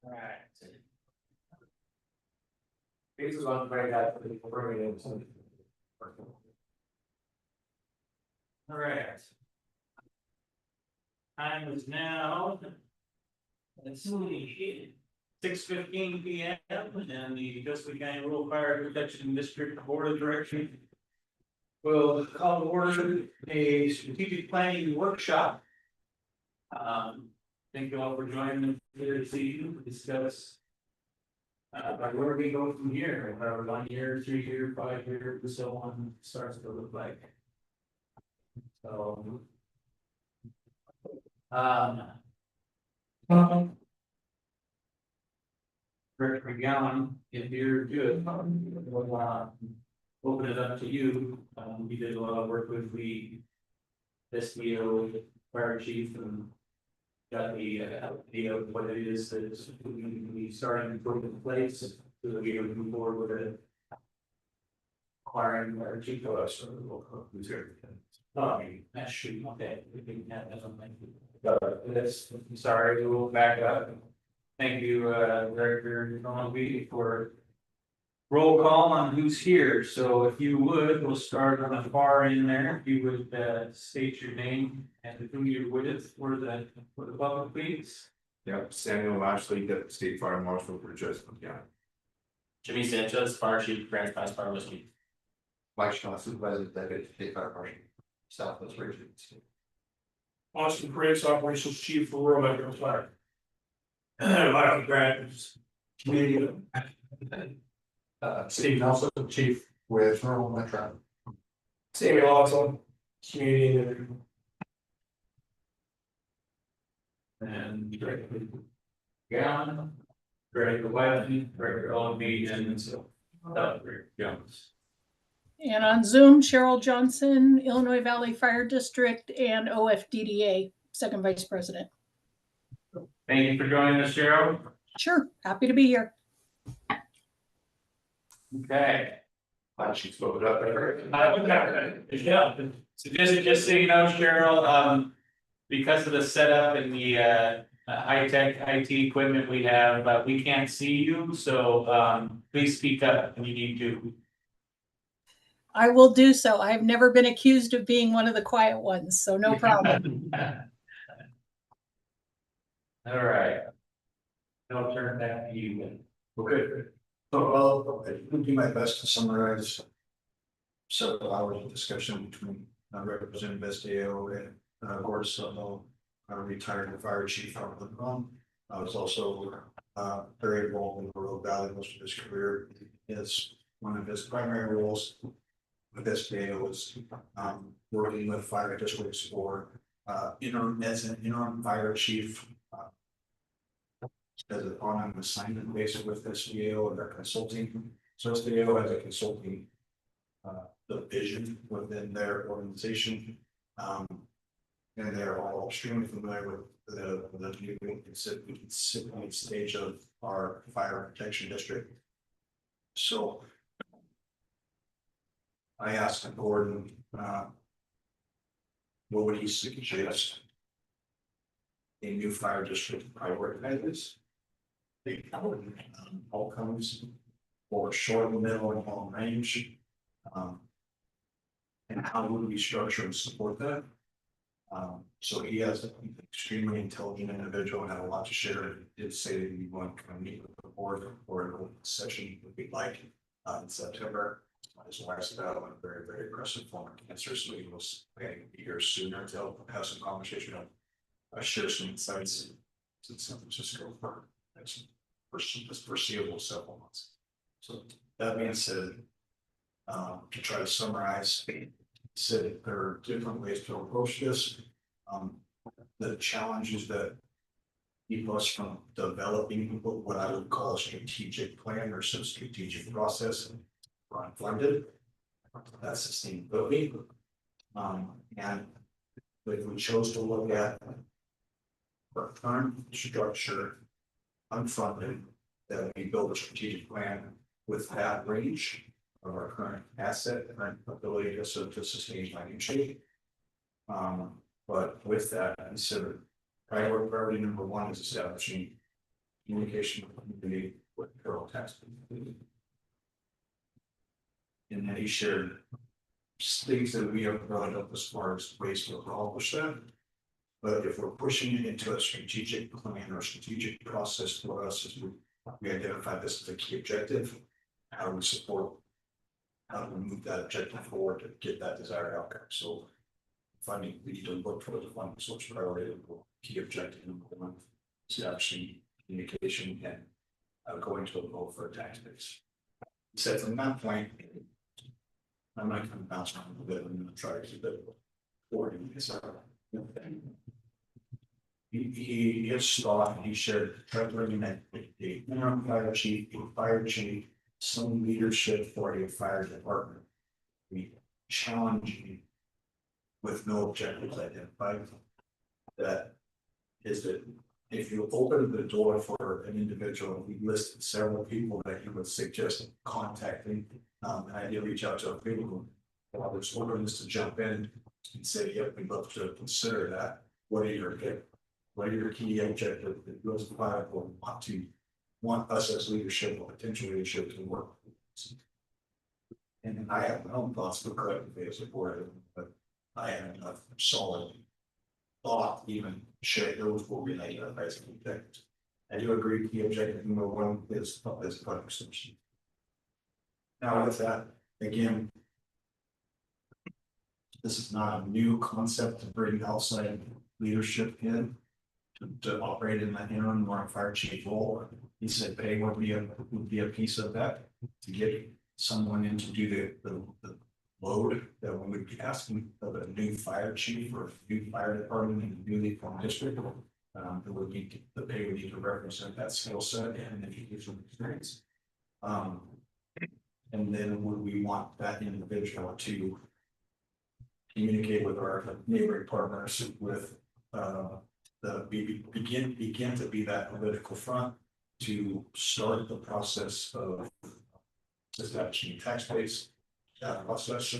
All right. This is one very bad for people bringing in some. All right. Time is now. Let's see. 6:15 p.m. and the Tuscaloosa County Rural Fire Protection District Board of Directors will call to order a strategic planning workshop. Thank you all for joining us here this evening to discuss where we go from here, where 1 year, 3 year, 5 year, and so on starts to look like. So, Director McGowan, if you're good, we'll open it up to you. We did a lot of work with the SBO fire chief and got the idea of what it is that we starting to put in place so that we can move forward with it. Acquiring our chief of us, who's here. That should be okay. We can have that on this. Sorry, we'll back up. Thank you, Director Donovan, for roll call on who's here. So if you would, we'll start on the far end there. If you would state your name and who you're with for the public, please. Yep, Samuel Lashley, Deputy State Fire Marshal for Jessamine County. Jimmy Sanchez, Fire Chief, Grand Pass Fire Whiskey. Mike Shaw, Supervisor, Deputy State Fire Marshal, Southwest Region. Austin Prince, Operations Chief for Rural Metro Fire. Michael Grant, Community. Steve Nelson, Chief With Rural Metro. Samuel Austin, Community. And Director Gowan, Director Wiley, Director Olby, and so Dr. Jones. And on Zoom, Cheryl Johnson, Illinois Valley Fire District, and OFDDA, Second Vice President. Thank you for joining us, Cheryl. Sure, happy to be here. Okay. Glad she spoke it up there. Yeah. So just so you know, Cheryl, because of the setup and the high-tech IT equipment we have, we can't see you, so please speak up when you need to. I will do so. I've never been accused of being one of the quiet ones, so no problem. All right. I'll turn it back to you then. Okay. So I'll do my best to summarize several hours of discussion between Representative Esteo and Gordon Sutton, retired fire chief out of the run. I was also very involved in the Rural Valley most of his career. Is one of his primary roles with SBA was working with fire districts for as an interim fire chief. As on an assignment basis with SBO or their consulting. So SBO has a consulting division within their organization. And they're all extremely familiar with the new incipient stage of our fire protection district. So I asked Gordon, what would he suggest a new fire district prioritizes? The outcomes for short, middle, and long range, and how would we structure and support that? So he has an extremely intelligent individual and had a lot to share. He did say that he wanted to come meet with the board for a session would be like in September. His wife's battle a very, very aggressive form of cancer, so he was planning to be here sooner to have some conversation on share some insights in San Francisco for this foreseeable several months. So that being said, to try to summarize, said there are different ways to approach this. The challenges that keep us from developing what I would call a strategic plan or some strategic process unfunded. That's sustainability. And if we chose to look at our current structure unfunded, that we build a strategic plan with that range of our current asset and ability to sustain financially. But with that considered, priority number one is establishing communication with federal tax. And then he shared things that we have brought up as far as ways to accomplish that. But if we're pushing it into a strategic plan or strategic process for us, as we identify this as a key objective, how do we support, how do we move that objective forward to get that desired outcome? So funding, we need to look for the funding source priority, key objective number one, establishing communication and going to a goal for a tax base. So from that point, I might kind of bounce around a little bit. I'm going to try to keep it forwarding this out. He has thought, he shared, tried to recommend a interim fire chief, a fire chief, some leadership for a fire department. We challenge you with no objectives identified. That is that if you open the door for an individual, we listed several people that you would suggest contacting. And I did reach out to a few of them. While there's openness to jump in and say, yep, we'd love to consider that. What are your key objectives that those five will want us as leadership or potential leadership to work with? And I have my own thoughts, but correct me if support it, but I have enough solid thought even share those will be identified as objectives. I do agree key objective number one is public solution. Now with that, again, this is not a new concept to bring outside leadership in to operate in that interim or fire chief role. He said pay would be a piece of that to get someone in to do the load that we would be asking of a new fire chief or a new fire department in a newly formed district. It would be the pay would need to represent that skill set and educational experience. And then would we want that individual to communicate with our neighboring partners with begin to be that political front to start the process of establishing tax base process,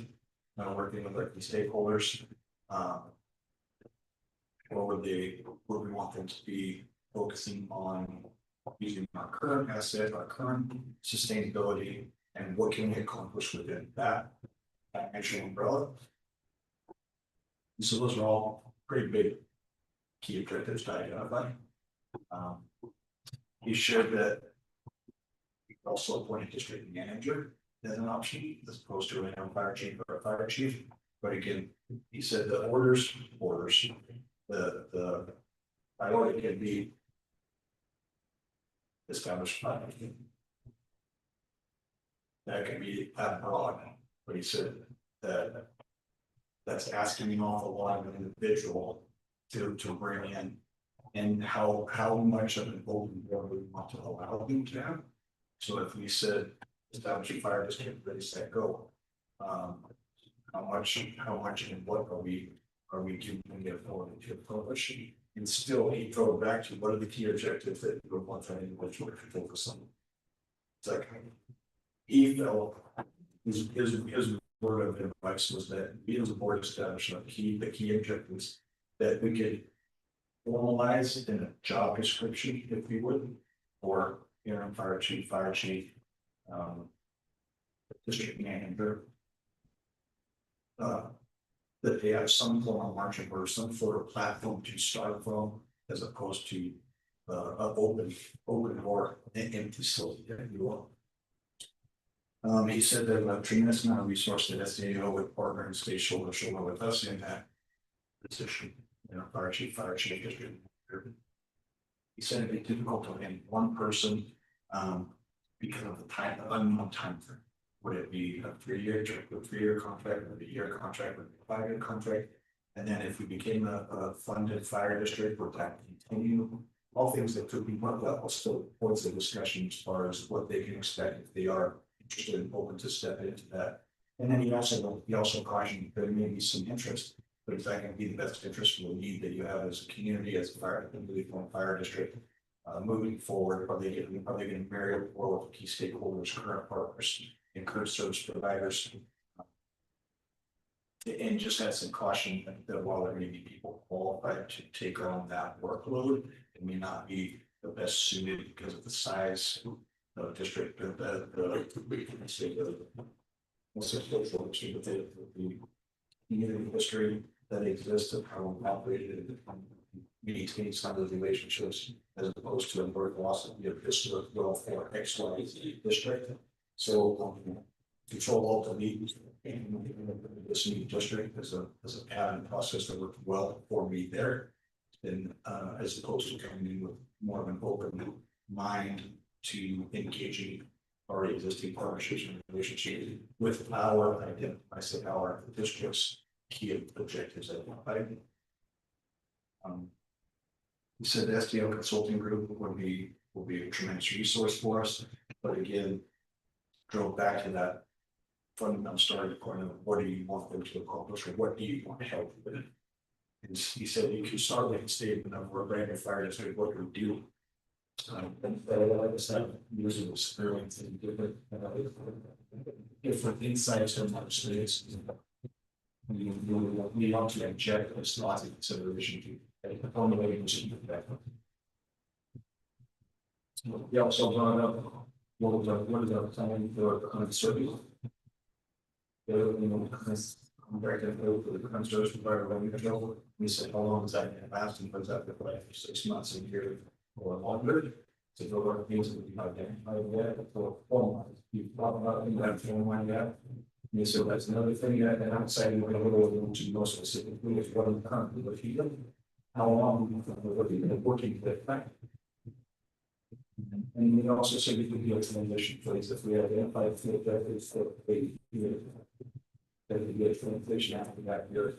working with our key stakeholders, or would we want them to be focusing on using our current asset, our current sustainability, and what can we accomplish within that financial umbrella? So those are all pretty big key objectives to identify. He shared that we also appoint a district manager as an option as opposed to a fire chief or a fire chief. But again, he said the orders, the priority can be established by that can be that broad. But he said that that's asking an awful lot of an individual to bring in, and how much of an open door we want to allow them to have. So if we said establish a fire district, ready, set, go. How much and what are we giving the authority to accomplish? And still he throw back to what are the key objectives that you would want that individual to focus on. It's like he felt his word of advice was that we as a board establish the key objectives that we could formalize in a job description, if we would, or interim fire chief, district manager. That they have some form of margin or some sort of platform to start from, as opposed to an open door and empty facility, if you will. He said that a tremendous amount of resource that SAO would partner and stay shoulder to shoulder with us in that position. Fire chief, district. He said it'd be difficult to land one person because of the unknown time frame. Would it be a 3-year contract, would it be a year contract, would it be a 5-year contract? And then if we became a funded fire district, would that continue? All things that could be one level, still points of discussion as far as what they can expect if they are interested and open to step into that. And then he also cautioned there may be some interest, but is that going to be the best interest for the need that you have as a community, as a fire district moving forward? Are they going to marry up with key stakeholders, current partners, and current service providers? And just had some caution that while there may be people qualified to take on that workload, it may not be the best suited because of the size of the district that the state of. What's the social issue with the community history that exists and how we operated and maintain some of the relationships as opposed to a word loss of your historic welfare X, Y, Z district. So control alt delete in this new district as a pattern process that worked well for me there. And as opposed to coming in with more of an open mind to engaging our existing partnerships and relationships with our district's key objectives identified. We said the SDO consulting group will be a tremendous resource for us, but again, drove back to that fundamental starting point of what do you want them to accomplish or what do you want to help with? And he said you can start with a statement of we're a brand new fire district, what do we do? And like I said, using experience and different insights from other states. We want to inject this lots of consideration to formulating this into that. We also brought up what is our plan for uncertainty. I'm very grateful for the conservation environment control. We said, how long is that going to last? And was that for 6 months, a year, or longer? So there are things that we identified there for 4 months. You thought about that for yet? And so that's another thing that outside we're going to go into more specifically is what I'm currently looking at. How long we're working with that. And we also said we could be a transition phase if we identify the objectives for 8 years. That we get transition after that year.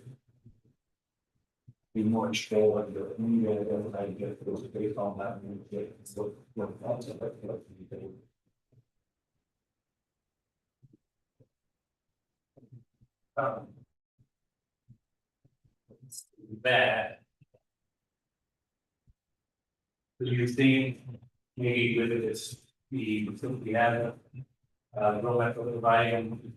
Be more control of the media and I get those based on that and get what thoughts of that. That. Do you think maybe with this, we have rollout for providing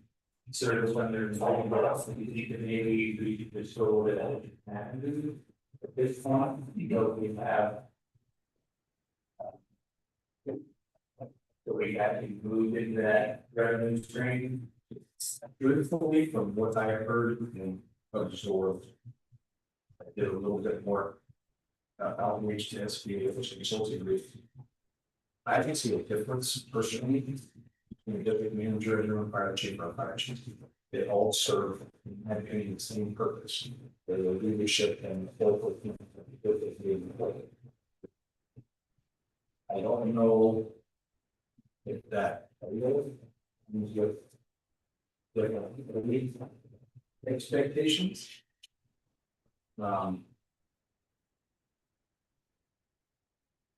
service when they're involved with us, you think that maybe we could show that at this point, we have. So we actually moved into that revenue stream. Truthfully, from what I heard and absorbed, I did a little bit more outreach to SBA for consulting group. I can see a difference personally between the district manager and your fire chief or fire chief. They all serve and the same purpose. The leadership and local. I don't know if that expectations. But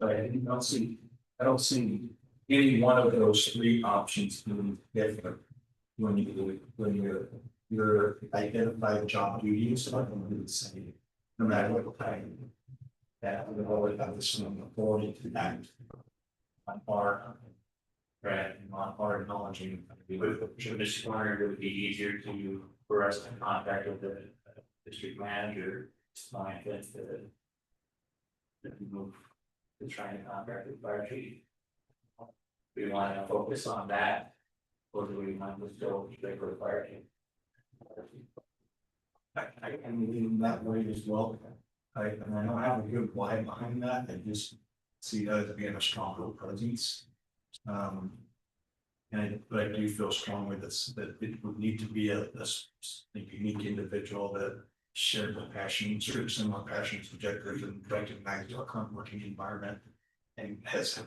I don't see any one of those 3 options being different when you're identifying job duties. So I don't do the same, no matter what time. That we always have the same authority to act on our Right. on our acknowledging. Should Mr. Warner, it would be easier for us to contact with the district manager, client that we move to try and contract with fire chief. We want to focus on that, or do we want to go straight for the fire chief? I can lean that way as well. I don't have a good why behind that. I just see that as being a stronger presence. But I do feel strongly that it would need to be a unique individual that shared the passions or similar passions, objectives, and recognized our current working environment and has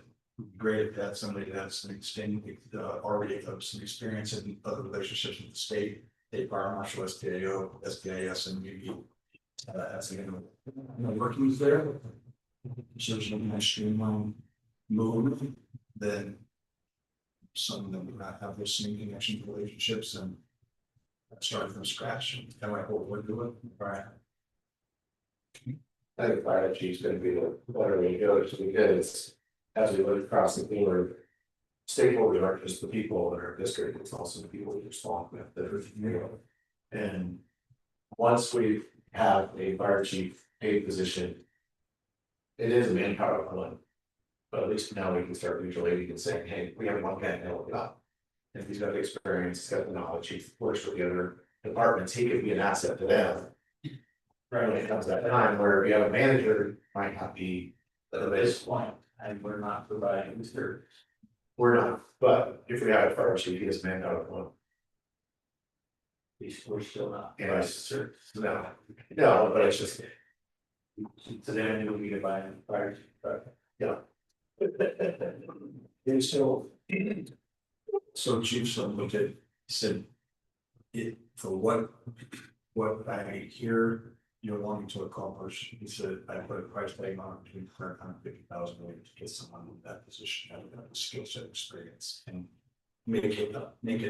great if that's somebody that's an extended already have some experience in other relationships with the state, fire marshal, SDAO, SDIS, and maybe as workings there. So there's a streamline move, then some of them do not have those same connection relationships and start from scratch and kind of like what we're doing. Right. I think fire chief's gonna be the better way to go, just because as we look across the board, stakeholders aren't just the people in our district, it's also the people we respond with that are, and once we have a fire chief paid position, it is a manpower one. But at least now we can start visualizing and saying, hey, we have one guy now look it up. If he's got the experience, he's got the knowledge, he works with the other departments, he could be an asset to them. Right, when it comes to that time where you have a manager, might not be At this point, and we're not providing service. we're not, but if we have a fire chief, he is manned out of one. We're still not. And providing it's, service. no, but it's just, So then we need to buy a fire, but And so Chief Sutton looked at, said. It, for what I hear you're wanting to accomplish, he said, I put a price tag on it between $150,000 to get someone in that position, have a skill set experience and make it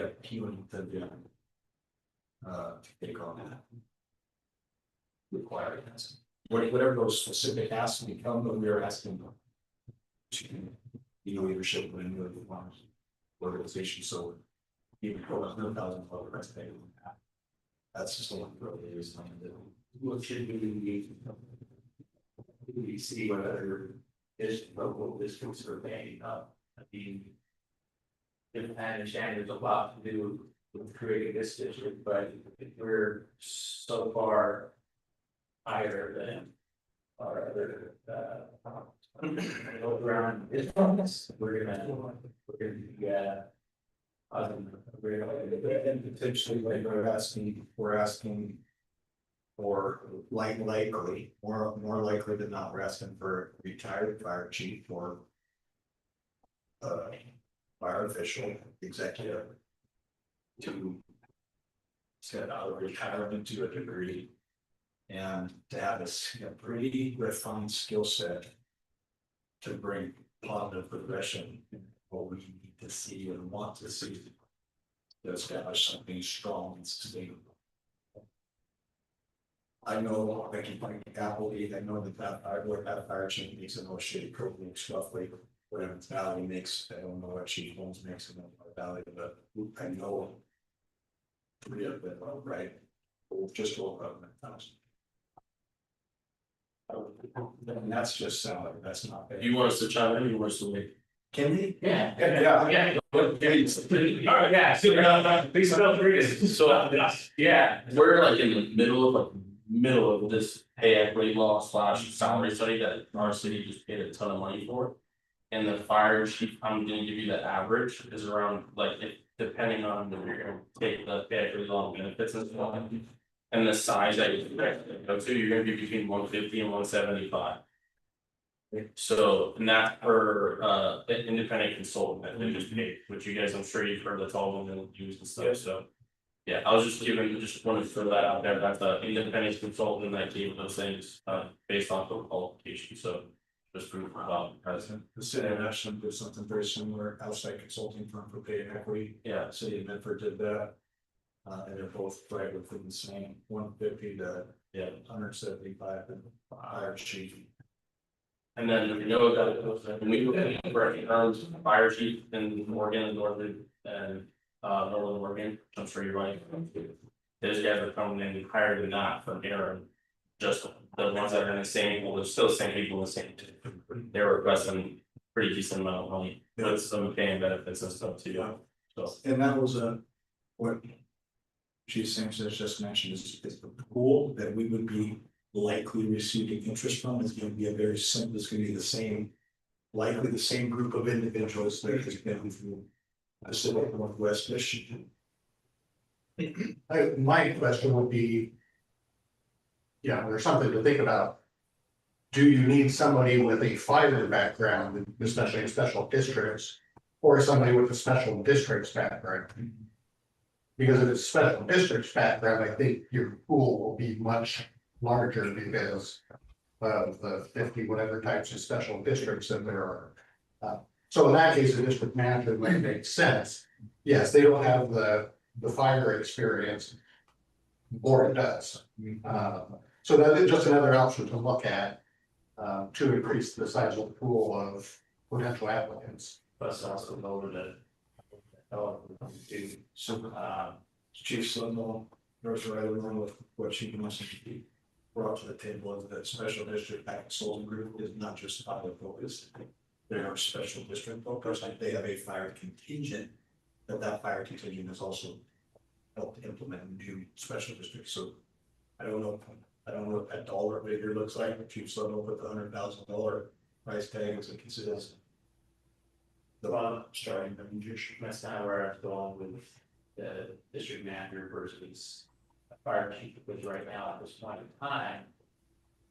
appealing to them. To take on that. Requirements, whatever those specific asks become, but we are asking them. To be leadership in any of the organization, so. Even for $100,000 price tag on that. That's just a one really is not to do. what should we see whether this local districts are paying up? I mean. If I understand there's a lot to do with creating this district, but if we're so far higher than our other around this bonus, we're gonna be And potentially, like we're asking. For likely, more likely than not, we're asking for a retired fire chief or. Fire official, executive. To. Set out of retirement to a degree. And to have a pretty refined skill set. To bring positive progression, in what we need to see and want to see. To establish something strong and sustainable. I know I can find Appleby, I know that fire chief makes a no shade probably roughly, what Evans Valley makes, I don't know what Chief Holmes makes in the Valley, but I know. Three of them, right, just over 100,000. And that's just salary, that's not bad. You want us to chime in, you want us to wait? Can we? Yeah. Yeah. All right, yeah, so, please feel free to. So, Yeah. we're like in the middle of this pay equity law / salary study that our city just paid a ton of money for. And the fire chief, I'm gonna give you the average is around like if depending on if you're gonna take the pay equity law benefits and stuff. And the size that you go to, you're gonna be between 150 and 175. So, and that's per an independent consultant that they just paid, which you guys, I'm sure you've heard that's all been used and stuff, so. Yeah, I was just wanted to throw that out there, that's an independent consultant that gave those things based on the qualification, so. Just proof about president. The city of Ashland did something very similar, outside consulting firm for pay and equity. Yeah. City of Medford did that. And they're both right within the same 150 to 175 and fire chief. And then if you know that when we look at terms fire chief in Oregon and Northern Oregon, I'm sure you're right. Those guys are coming in higher than that from here. Just the ones that are in the same, well, they're still the same people in the same. They're requesting pretty decent amount of money, with some paying benefits and stuff too. So. And that was what Chief Sanchez just mentioned is the pool that we would be likely receiving interest from is going to be a very simple, it's going to be the same, likely the same group of individuals that has been through Pacific Northwest Michigan. My question would be. Yeah, there's something to think about. Do you need somebody with a fire background, especially in special districts, or somebody with a special districts background? Because if it's special districts background, I think your pool will be much larger because of the 50 whatever types of special districts that there are. So in that case, the district manager might make sense. Yes, they don't have the fire experience. Board does. So that is just another option to look at to increase the size of the pool of potential applicants. Plus also voted it. So Chief Sutton goes right along with what she wants to be brought to the table is that special district consulting group is not just fire focused. They're a special district focus, like they have a fire contingent, but that fire contingent has also helped implement new special districts, so. I don't know what that dollar figure looks like, if you sort of with the $100,000 price tag as it considers. The starting range. That's kind of where I'm going with the district manager versus a fire chief, because right now at this point in time,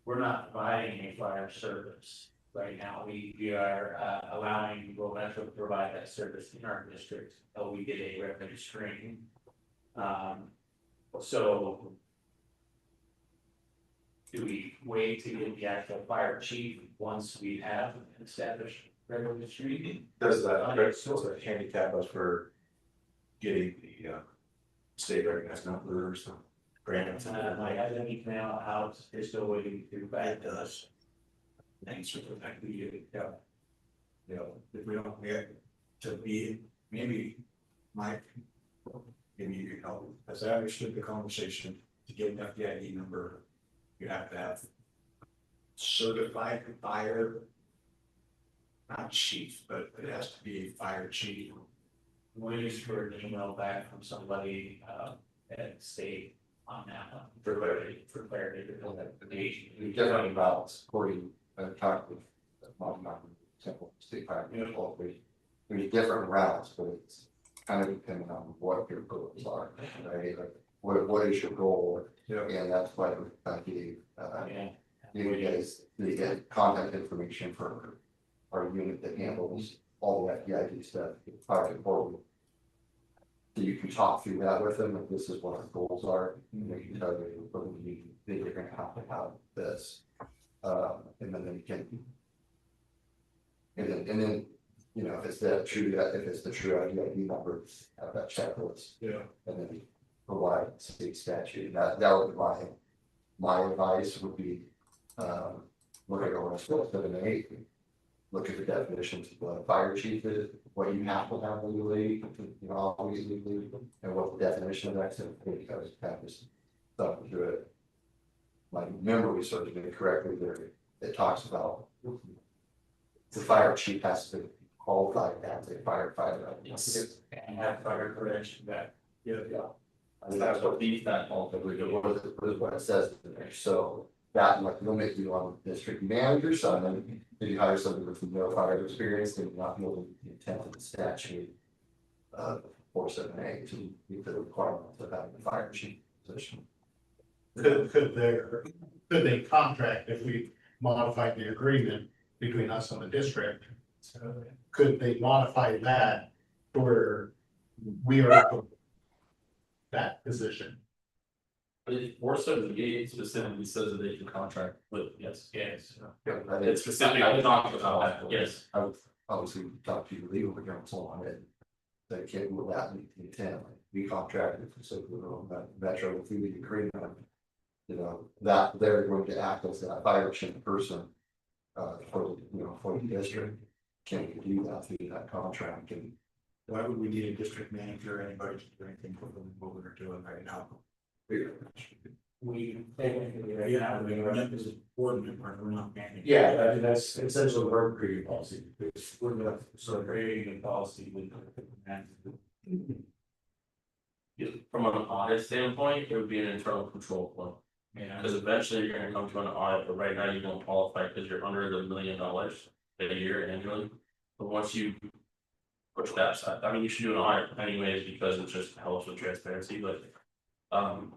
we're not providing a fire service. Right now, we are allowing Rural Metro to provide that service in our district, until we get a revenue stream. So do we wait to get the actual fire chief once we have an established revenue stream? Does that handicap us for getting the state recognized number or some grant? Like I think you now out, they're still waiting to back It does. Thanks for the fact that you, if we don't get to be, maybe maybe you can help, as I understood the conversation, to get an FDID number, you have to have certified fire, not chief, but it has to be a fire chief. waiting for an email back from somebody at state on that one. For clarity, because the We definitely balance according, talked with, simple state fire municipal, there's different routes, but it's kind of depending on what your goals are, right? Like, what is your goal? Yeah. And that's why we gave, yeah. you guys the contact information for our unit that handles all the FDID stuff, fire forward. So you can talk through that with them, if this is what our goals are, and they can tell you what we need, they're gonna have to have this. And then they can. And then, you know, if it's the true IDID number, have that checklist, Yeah. and then provide state statute, that would be my advice would be, look at OS 7 8. Look at the definitions of what a fire chief is, what you have to have legally, you know, always legally, and what the definition of that is, because kind of just stuff to it. My memory serves me correctly there, it talks about the fire chief has to be qualified as a firefighter. Yes. And have fire prevention back. Yeah. I mean, that's what these, that ultimately, what it says in there, so that might limit you on the district manager side, and if you hire somebody with no fire experience, they will not be able to meet the intent of the statute. 478 to meet the requirements of having a fire chief position. Could they contract if we modified the agreement between us and the district? Could they modify that where we are that position? But 478 specifically says that they can contract with, yes. Yes. It's specifically talking about that, yes. I would obviously talk to your legal counsel on it. They can't rule that meet the intent, like we contracted specifically on that Metro through the agreement. You know, that they're going to act as that fire chief person. For the district, can we do that through that contract? And Why would we need a district manager or anybody to do anything for them, what we're doing right now? We technically, right now, we We're not as a board member, we're not managing. Yeah, I mean, that's essentially we're creating policy. we're not, so creating a policy with. From an audit standpoint, it would be an internal control flow. Yeah. Because eventually you're gonna come to an audit, but right now you don't qualify because you're under the $1 million a year annually. But once you push that side, I mean, you should do an audit anyways, because it just helps with transparency, but.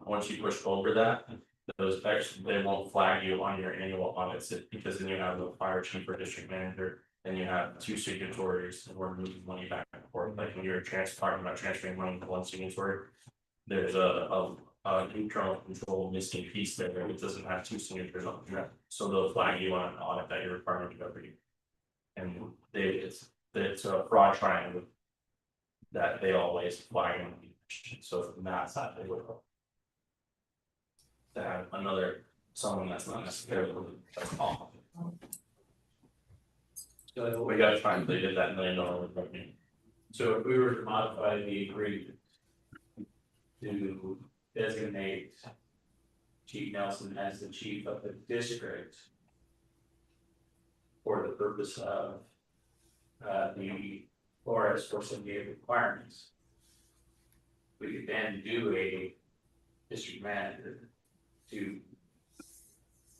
Once you push over that, those actually, they won't flag you on your annual audits, because then you have the fire chief or district manager. And you have two signatories, and we're moving money back and forth, like when you're talking about transferring money to one signatory. There's a internal control missing piece there, it doesn't have two signatures on it, so they'll flag you on an audit that you're required to go every year. And it's a fraud triangle. That they always flag them, so from that side, they would. To have someone that's not necessarily that's off. So We gotta try and play that $1 million revenue. So if we were to modify the agreement. To designate. Chief Nelson as the chief of the district. For the purpose of the forest for some gave requirements. We could then do a district manager to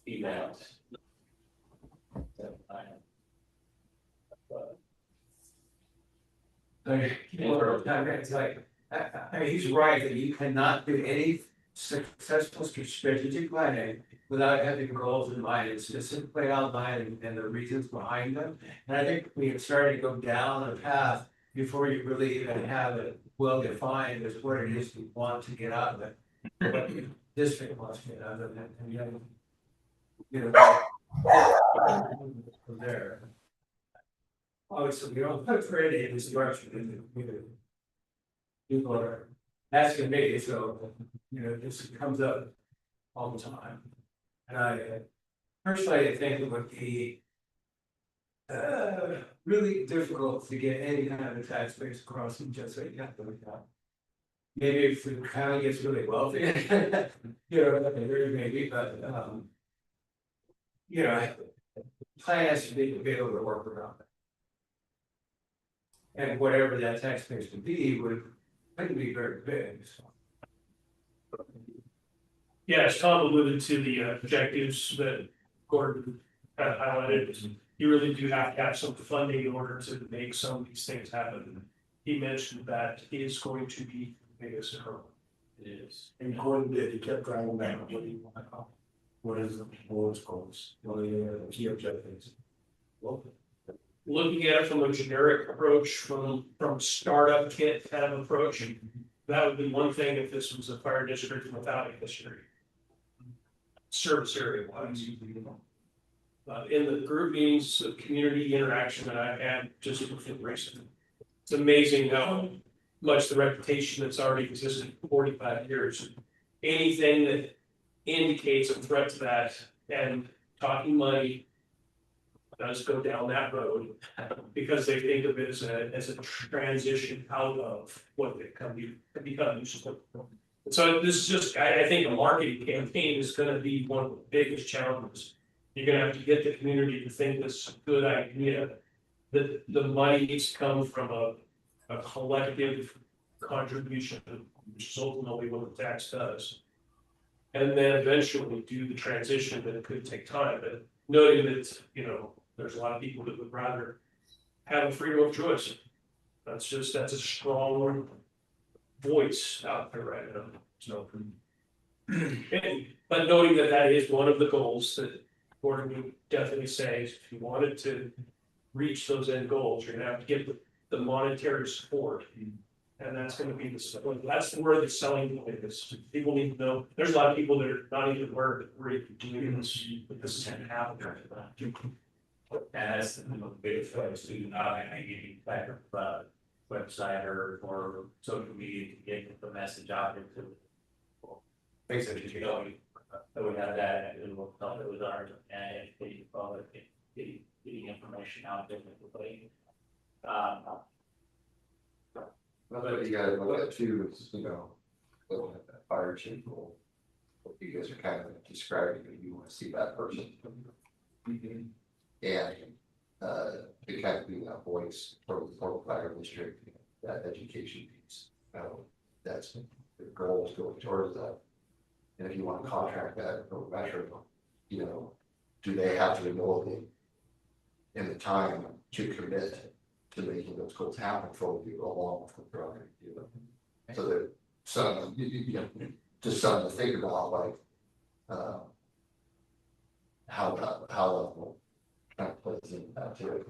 event. It's like, I mean, he's right that you cannot do any successful strategic planning without having goals in mind, it's specifically outlined and the reasons behind them. And I think we have started to go down a path before you really even have it well defined as what it is you want to get out of it. What the district wants to get out of it, and then, you know, from there. Obviously, we don't put credit in this direction in the community. People are asking me, so, you know, this comes up all the time. And I personally think it would be really difficult to get any kind of a tax base across and just say, yeah, maybe if the county gets really wealthy, you know, maybe, but, you know, plan has to be able to work around it. And whatever that tax base would be wouldn't be very big, so. Yeah, as Tom alluded to the objectives that Gordon highlighted, you really do have to have some funding in order to make some of these things happen. He mentioned that is going to be the biggest hurdle. It is. And Gordon did, he kept driving back, what do you want to call? What is the board's goals? What are the key objectives? Well, Looking at it from a generic approach, from startup kit kind of approach, that would be one thing if this was a fire district without a history. Service area wise. In the group meetings of community interaction that I've had just within recent, it's amazing how much the reputation that's already existed for 45 years. Anything that indicates a threat to that and talking money does go down that road because they think of it as a transition out of what it can become useful. So this is just, I think a marketing campaign is gonna be one of the biggest challenges. You're gonna have to get the community to think this is a good idea, that the money needs to come from a collective contribution, which is ultimately what the tax does. And then eventually do the transition, but it could take time, but noting that, you know, there's a lot of people that would rather have a freedom of choice. That's a strong voice out there right now. So, but noting that that is one of the goals that Gordon would definitely say, is if you wanted to reach those end goals, you're gonna have to get the monetary support. And that's gonna be that's where the selling point is. People need to know, there's a lot of people that are not even aware that we're doing this, but this is gonna happen. As the big folks do not have any type of website or social media to get the message out there to. Basically, you know, that we have that, and we'll tell it was ours, and getting information out there to everybody. But you gotta look at too, is, you know, looking at that fire chief role. What you guys are kind of describing, you wanna see that person. And to kind of be that voice for the fire district, that education piece. That's the goals going towards that. And if you want to contract that or measure, you know, do they have the ability in the time to commit to making those goals happen for you along with the program, you know? So that some, you know, just something to think about, like how plays in that too.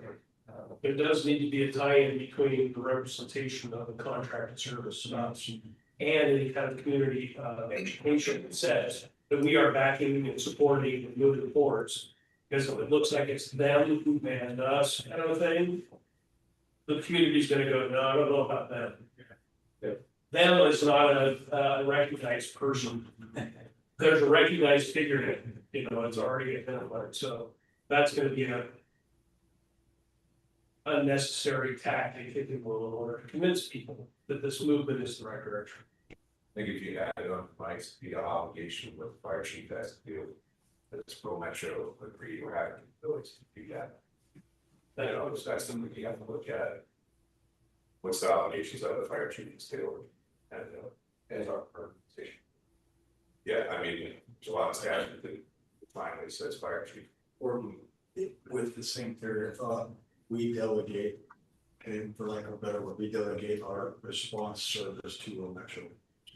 There does need to be a tie-in between the representation of the contracted service and any kind of community education that says that we are backing and supporting and moving forwards. Because if it looks like it's them who banned us kind of thing, the community's gonna go, no, I don't know about them. Them is not a recognized person. There's a recognized figure, you know, it's already identified, so that's gonna be a unnecessary tactic, if you will, in order to convince people that this movement is the right direction. I think if you add it on, might be an obligation with the fire chief has to do. This pro metro agree or have the ability to do that. That's something you have to look at. What's the obligations of the fire chief and state order? And, as our organization. Yeah, I mean, there's a lot of statute that finally says fire chief. Or with the same theory of thought, we delegate, and for lack of a better word, we delegate our response service to a metro.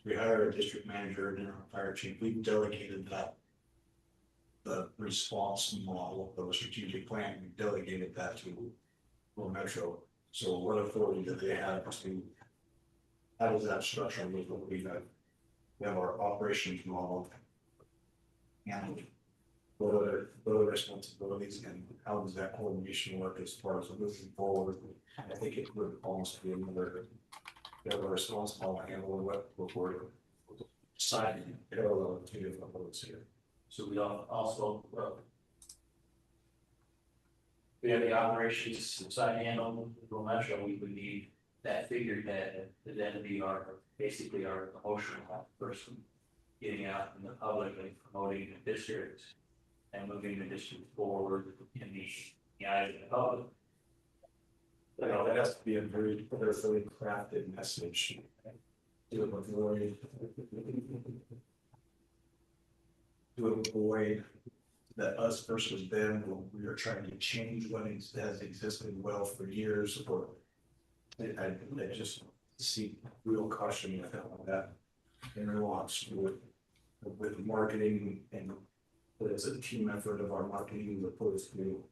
We hire a district manager and our fire chief, we've delegated that. The response model of a strategic plan, we delegated that to a metro. So what authority do they have to? How does that structure look? We have our operations model. And what are responsibilities and how does that coordination work as far as moving forward? I think it would almost be another. They're responsible to handle what we're deciding parallel to different votes here. So we also, we have the operations side handle, the metro, we would need that figurehead to then be basically our emotional person. Getting out in the public and promoting the district and moving the district forward in the eyes of the public. You know, that has to be a very carefully crafted message. To avoid that us versus them, when we are trying to change what has existed well for years, or I just see real caution with that interlocks with marketing, and it's a team effort of our marketing as opposed to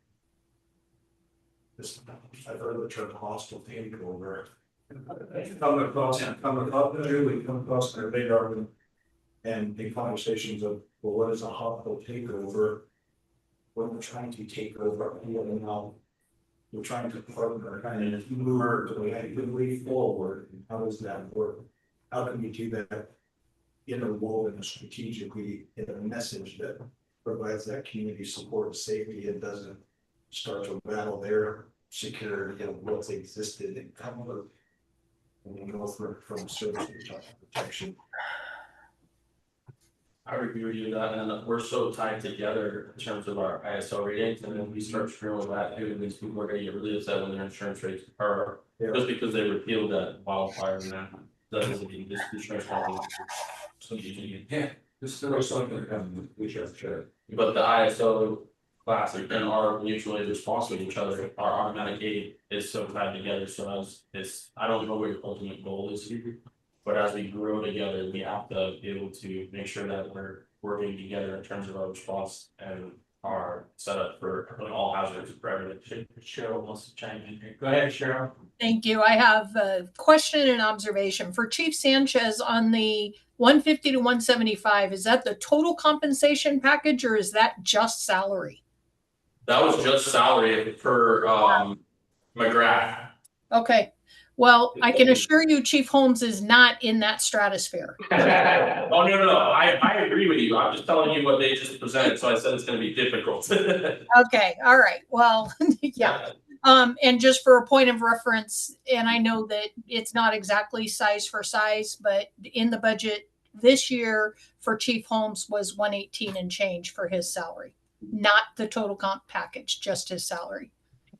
this. I've heard the term hostile takeover. Come across our radar and the conversations of, well, what is a hostile takeover? When we're trying to take over, and now we're trying to partner and merge the way forward. How does that work? How can we do that interwoven strategically in a message that provides that community support and safety and doesn't start to rattle their security of what's existed and come over and go from service to protection. I agree with you on that, and we're so tied together in terms of our ISO ratings, and then we start screwing that too, and these people are gonna get really upset when their insurance rates are, just because they repealed that wildfire and that doesn't mean this insurance company. Yeah, this is still something we should share. But the ISO class and are mutually responsive to each other, our automatic aid is so tied together, so as it's, I don't know what your ultimate goal is here. But as we grow together, we have to be able to make sure that we're working together in terms of our response and our setup for all hazards for everything. Cheryl wants to chime in here. Go ahead, Cheryl. Thank you. I have a question and observation for Chief Sanchez on the 150 to 175. Is that the total compensation package or is that just salary? That was just salary for McGrath. Okay. Well, I can assure you Chief Holmes is not in that stratosphere. Oh, no. I agree with you. I'm just telling you what they just presented. So I said it's going to be difficult. Okay. All right. Well, yeah. And just for a point of reference, and I know that it's not exactly size for size, but in the budget this year for Chief Holmes was 118 and change for his salary, not the total comp package, just his salary.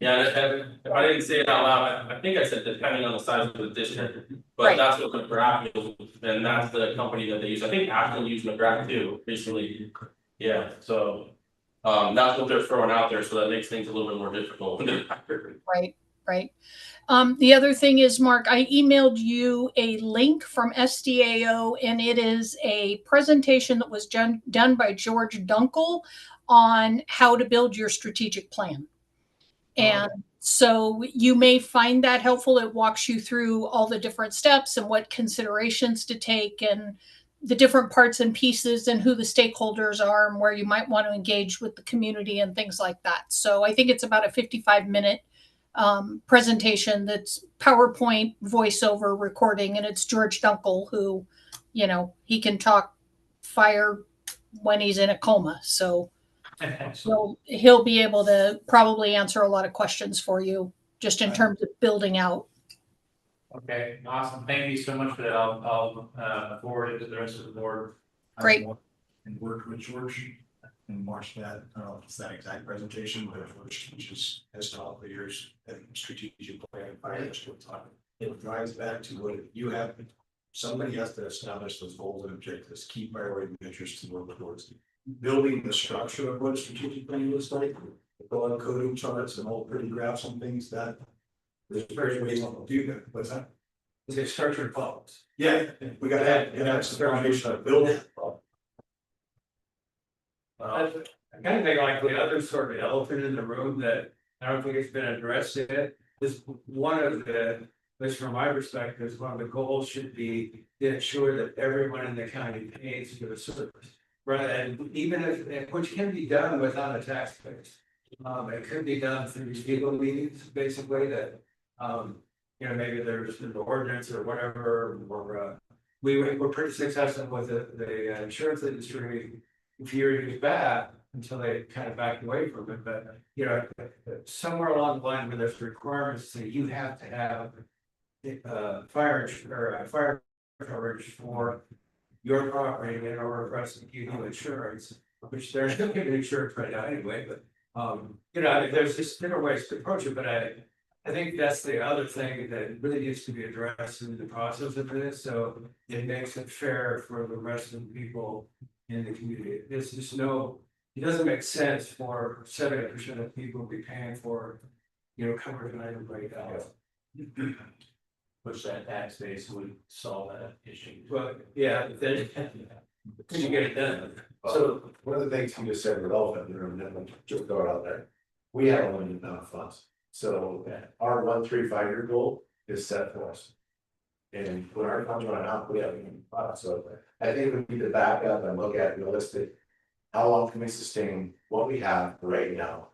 Yeah, if I didn't say it out loud, I think I said depending on the size of the district, but Right. That's what McGrath is, and that's the company that they use. I think Ashland used McGrath too recently. Yeah, so that's what they're throwing out there, so that makes things a little bit more difficult. Right. The other thing is, Mark, I emailed you a link from SDAO, and it is a presentation that was done by George Dunkel on how to build your strategic plan. And so you may find that helpful. It walks you through all the different steps and what considerations to take and the different parts and pieces and who the stakeholders are and where you might want to engage with the community and things like that. So I think it's about a 55-minute presentation that's PowerPoint voiceover recording, and it's George Dunkel who, you know, he can talk fire when he's in a coma. So he'll be able to probably answer a lot of questions for you just in terms of building out. Okay, awesome. Thank you so much for that. I'll forward it to the rest of the board. Great. And work with George. in March that, I don't know if it's that exact presentation, but which is as to all the years and strategic plan, financial time. It drives back to what you have, somebody has to establish those goals and objectives, key priority measures to work towards. Building the structure of what a strategic plan looks like, color coding charts and all pretty graphs and things that. There's various ways to do that, what's that? Is it structured problems? Yeah, we gotta have, that's the foundation of building. I kind of think like the other sort of elephant in the room that I don't think it's been addressed yet, is one of the, at least from my perspective, is one of the goals should be to ensure that everyone in the county pays for the service. Rather than, even if, which can be done without a tax base. It could be done through legal means, basically, that, maybe there's an ordinance or whatever, or, we were pretty successful with the insurance industry a few years back until they kind of backed away from it, but, somewhere along the line where there's requirements that you have to have fire coverage for your property in order for us to give you insurance, which they're not giving insurance right now anyway, but, there's just different ways to approach it, but I think that's the other thing that really needs to be addressed in the process of this, so it makes it fair for the rest of the people in the community. There's just it doesn't make sense for 70% of people to be paying for, coverage an item right now. Which that tax base would solve that issue. Well, yeah, but then, can you get it done? So one of the things you just said with elephant in the room, and just throw it out there. We have a limited amount of funds. So our 1, 3, 5 year goal is set for us. And when our funds run out, we have any funds. So I think we need to back up and look at realistic. How long can we sustain what we have right now?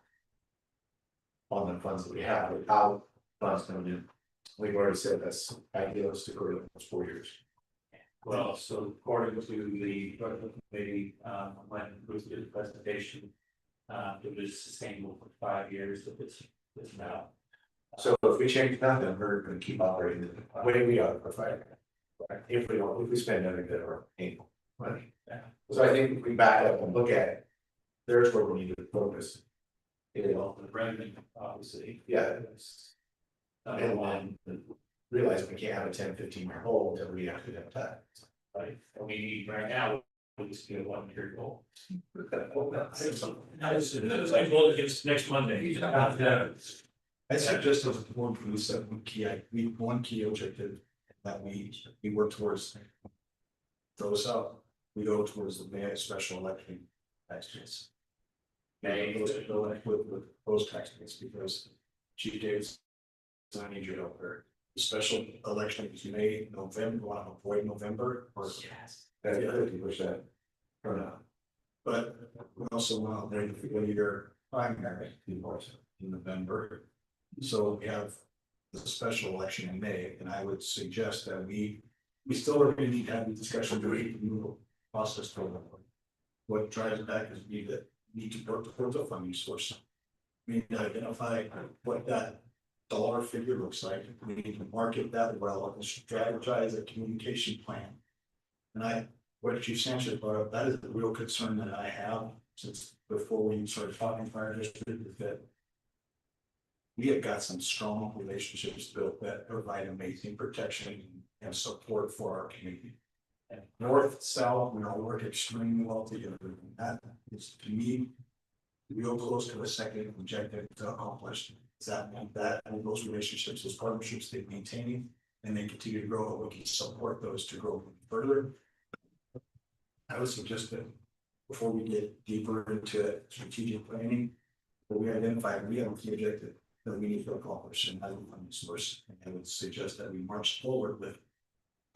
On the funds that we have, how funds coming in. We've already said that's idealistic for the next 4 years. Well, so according to the committee, when Bruce did the presentation, it was sustainable for 5 years, if it's now. So if we change nothing, we're gonna keep operating the way we are for fire. If we spend every bit of our painful money. So I think if we back up and look at it, there's where we need to focus. The revenue, obviously. Yeah. And then realize we can't have a 10, 15 year hole until we actually have that. Right, and we need right now, we just get a 1 year goal. It's like, well, it's next Monday. I suggest as a board, we set one key objective that we work towards. Throw us out, we go towards the May special election tax rates. May with those tax rates because Chief Davis. I need your help there. The special election is May, November, you want to avoid November or Yes. That's 50% turnout. but we also want to wait for your primary in November. So we have the special election in May, and I would suggest that we still are going to need to have a discussion during the process for what drives back is need to work towards a funding source. We need to identify what that dollar figure looks like. We need to market that well and strategize a communication plan. And what Chief Sanchez brought up, that is the real concern that I have since before we started talking fire district is that we have got some strong relationships built that provide amazing protection and support for our community. And north, south, we all work extremely well together. And that is to me real close to the second objective to accomplish. Is that and those relationships, those partnerships they're maintaining and they continue to grow, we can support those to grow further. I would suggest that before we get deeper into strategic planning, that we identify we have a key objective that we need to accomplish and I will find the source. And I would suggest that we march forward with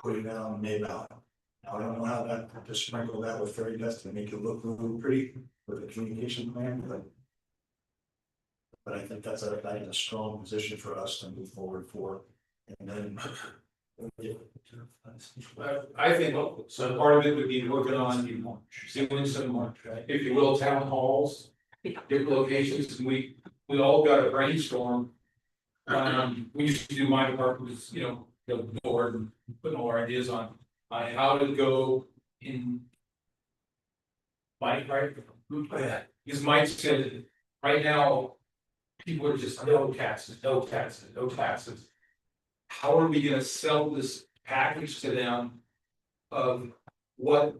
putting that on the May ballot. Now, I don't know how to sprinkle that with fairy dust and make it look really pretty with a communication plan, but I think that's a strong position for us to move forward for. And then I think so. Part of it would be working on doing some, if you will, town halls, different locations. We all got to brainstorm. We used to do my department was, the board and putting all our ideas on how to go in. My His mindset, right now, people are just no taxes, no taxes, no taxes. How are we gonna sell this package to them of what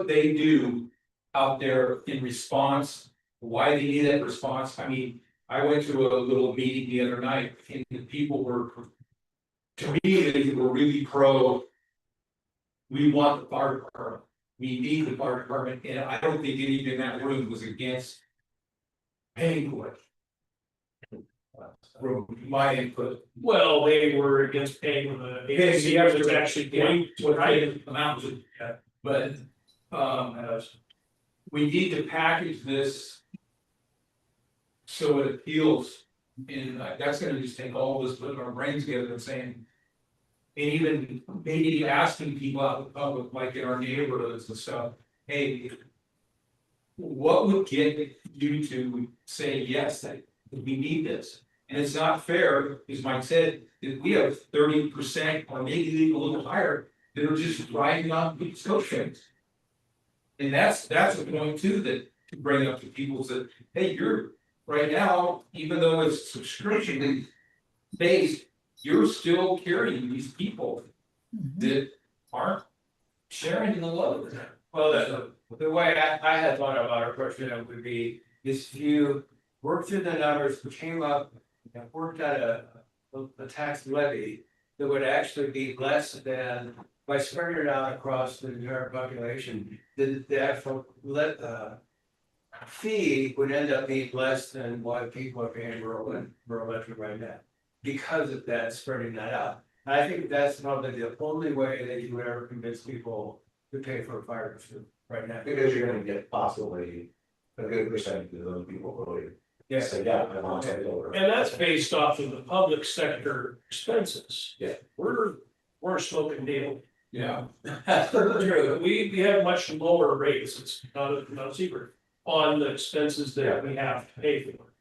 they do out there in response, why they need that response? I mean, I went to a little meeting the other night and the people were, to me, they were really pro. We want the fire department, we need the fire department, and I don't think anybody in that room was against paying for it. From my input. Well, they were against paying the agency was actually going to Right, amount of, but, we need to package this. So it appeals, and that's gonna just take all of us putting our brains together and saying. And even maybe asking people out in the public, like in our neighborhoods and stuff, hey. What would get you to say yes, that we need this? And it's not fair, as Mike said, that we have 30% or maybe even a little higher that are just riding on these coach trains. And that's a point too, that to bring up to people that, hey, you're right now, even though it's subscription based, you're still carrying these people that aren't sharing the load. Well, the way I had thought about our question would be, is if you work through the numbers, came up and worked out a tax levy that would actually be less than, by spreading it out across the entire population, the actual fee would end up being less than what people are paying rural electric right now, because of that, spreading that out. And I think that's probably the only way that you would ever convince people to pay for a fire district right now. Because you're gonna get possibly a good percentage of those people really. Yes. Say, yeah, I want to take it over. And that's based off of the public sector expenses. Yeah. We're a smoking deal. Yeah. We have much lower rates, it's not a secret, on the expenses that we have to pay for.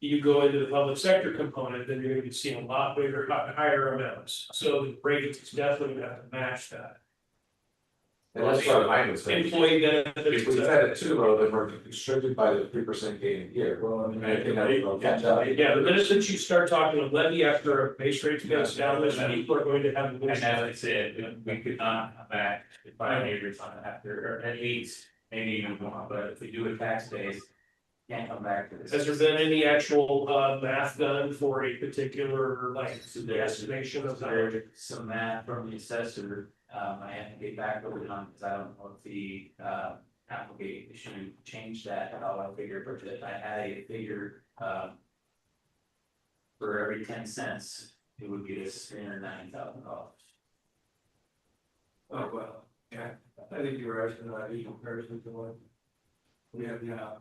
You go into the public sector component, then you're gonna be seeing a lot bigger, higher amounts, so the rates is definitely gonna have to match that. And that's what I would say. Employee If benefits. we set it too low, then we're constricted by the 3% gain a year. Well, I mean, I think that'll catch up. Yeah, the minute that you start talking a levy after a base rate's been established, people are going to have. And as I said, we could not come back to 5 years on after, or at least, maybe even more, but if we do a tax base. Can't come back to this. Has there been any actual math done for a particular, like, the estimation of that? There's some math from the assessor, I have to get back over on, because I don't know if the application changed that, how I figured, but I had a figure, for every 10 cents, it would get us $390,000. Oh, well, yeah, I think you're right, in comparison to what we have now.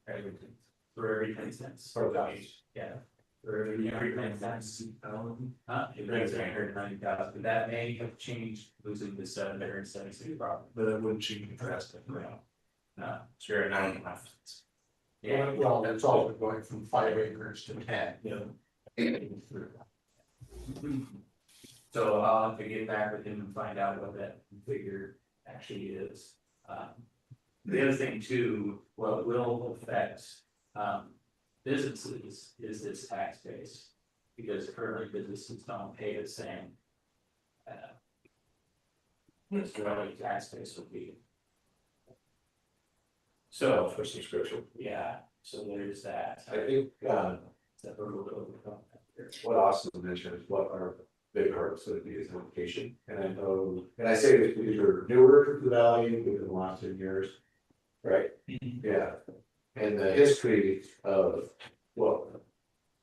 Everything, for every 10 cents. For values. Yeah. For every 10 cents. It brings $390,000, but that may have changed losing the 776 property. But it wouldn't change drastically. No, sure, 9.5. Yeah. Well, it's all going from 5 acres to 10. Yeah. So I'll have to get back with him and find out what that figure actually is. The other thing too, what will affect businesses is this tax base. Because currently businesses don't pay the same. As what a tax base would be. So For subscription. yeah, so there's that. I think, what Austin mentioned is what our big hurdles would be is education. And I know, and I say this because you're newer to the valley within the last 10 years. Right? Yeah. And the history of what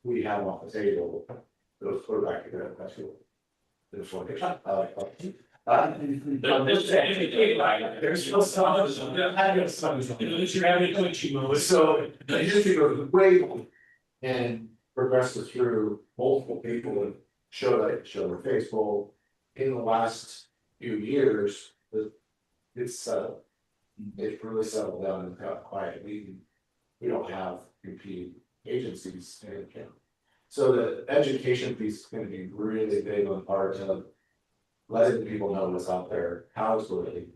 we have on the table goes further back to that. That's cool. There's one. There's still some. You're having a glitchy moment. So the history goes way back and progresses through multiple people and show their Facebook. In the last few years, it's settled. It's really settled down and got quiet. We don't have competing agencies in the county. So the education piece is going to be really big on part of letting people know what's out there, how it's working.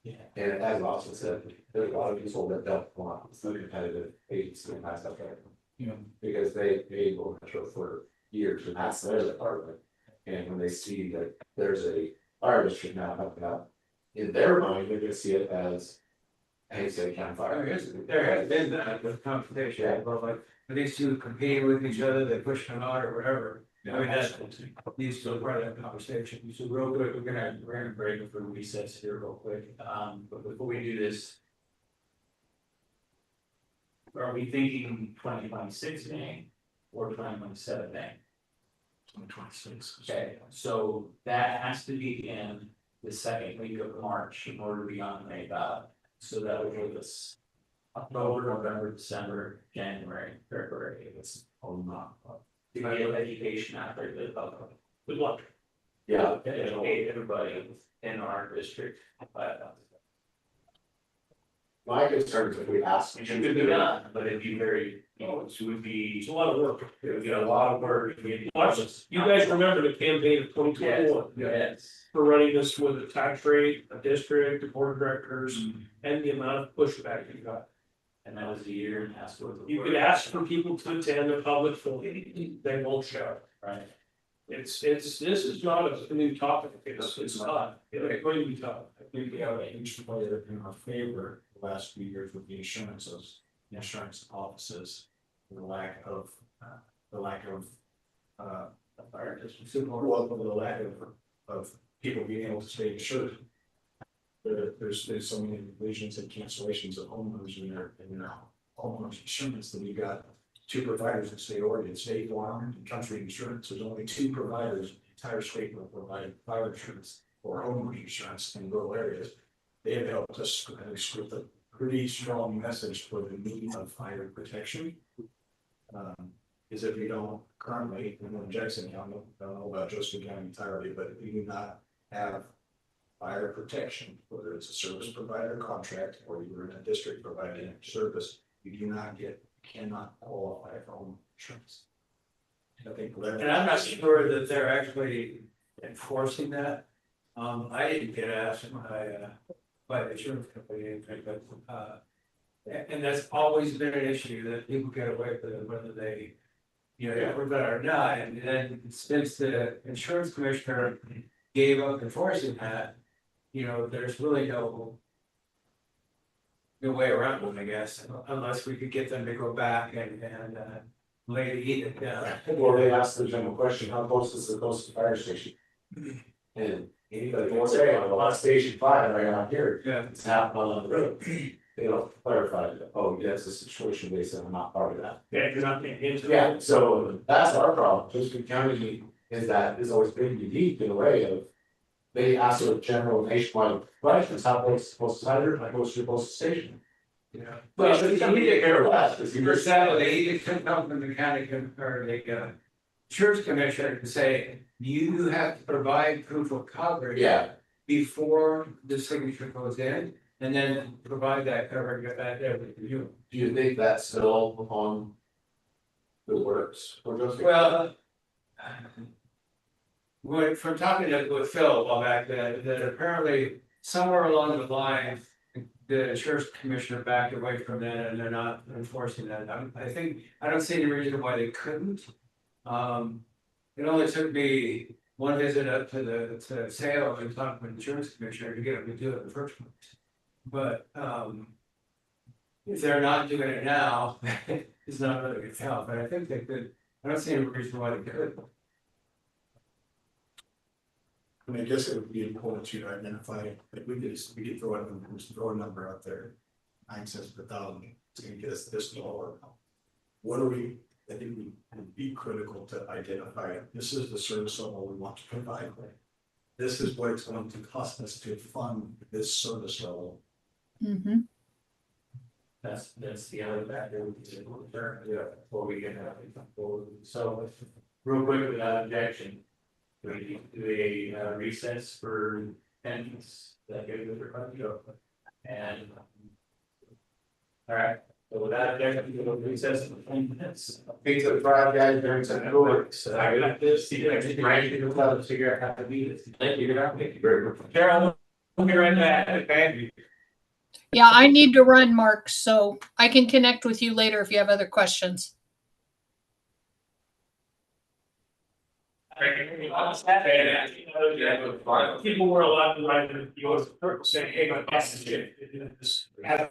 Yeah. And as Austin said, there's a lot of people that don't want the competitive agency and that stuff, right? Yeah. Because they go metro for years and that's their department. And when they see that there's a fire district now coming up, in their mind, they're gonna see it as a city county fire. There has been that with competition, about like, are these two competing with each other, they push them out or whatever. I mean, that needs to be part of that conversation. So real quick, we're gonna break for recess here real quick, but before we do this. Are we thinking 2026 May or 2027 May? 2026. Okay, so that has to be in the second week of March in order to be on the May ballot. So that would give us October, November, December, January, February, it's all not. To get education out there, to the public. Good luck. Yeah. Educate everybody in our district. My concern is if we ask. It should be done, but it'd be very, it would be, It's a lot of work. it would be a lot of work. You guys remember the campaign of 2021? Yes. For running this with a tax rate, a district, a board of directors, and the amount of pushback you got. And that was a year and a half worth of You work. could ask for people to attend a public forum, they won't show. Right. This is not a new topic, it's not, it's going to be tough. We have a huge player in our favor the last few years with the insurances, the insurance offices, the lack of. The fire district. Well, the lack of people being able to stay insured. There's so many collisions and cancellations of homeowners in their homeowners insurance that we got two providers in the state of Oregon, State Farm and Country Insurance. There's only two providers in the entire state that provide fire insurance or homeowners insurance in rural areas. They have helped us script a pretty strong message for the need of fire protection. Is if you don't currently, in Jackson County, I don't know about Joseph County entirely, but if you do not have fire protection, whether it's a service provider contract or you're in a district providing service, you cannot qualify for home insurance. I think. And I'm not sure that they're actually enforcing that. I didn't get asked by the insurance company, but, and that's always been an issue that people get away with it, whether they, approve that or not. And then since the insurance commissioner gave up enforcing that, there's really no way around it, I guess, unless we could get them to go back and lay the edict down. Or they ask the general question, how close is the closest fire station? And anybody will say, well, that's station 5 right out here, Yeah. it's half mile on the road. They don't clarify, oh, yes, the situation based on not part of that. Yeah, you're not paying into. Yeah, so that's our problem, Joseph County is always been unique in a way of. They ask a general nationwide questions, how close to cider, how close to your closest station. Well, You need to care less, because for example, the edict could come from the county or the insurance commissioner and say, you have to provide proof of coverage. Yeah. Before the signature goes in, and then provide that coverage back there with you. Do you think that's still on the works for Joseph? Well. From talking with Phil a while back, that apparently somewhere along the line, the insurance commissioner backed away from that and they're not enforcing that. I don't see any reason why they couldn't. It only took me one visit up to Salem and talk with the insurance commissioner to get them to do it in the first place. But if they're not doing it now, it's not really gonna help, but I think they could. I don't see any reason why they could. I mean, I guess it would be important to identify, like we could throw a number out there. 9 cents per thousand, it's gonna get us this dollar. What are we, I think we would be critical to identify, this is the service level we want to provide. This is what it's going to cost us to fund this service level. Mm-hmm. That's the other factor, before we get out. So, real quick without objection. Do we do a recess for 10 minutes? That good with everybody? And. All right, so without objection, we'll recess for 10 minutes. Speak to the five guys during technical work, so I got this, you can figure out how to do this. Thank you. Thank you very much. Carol, I'll be right back, okay? Yeah, I need to run, Mark, so I can connect with you later if you have other questions. People were allowed to write the yours, saying, hey, my boss is here. Have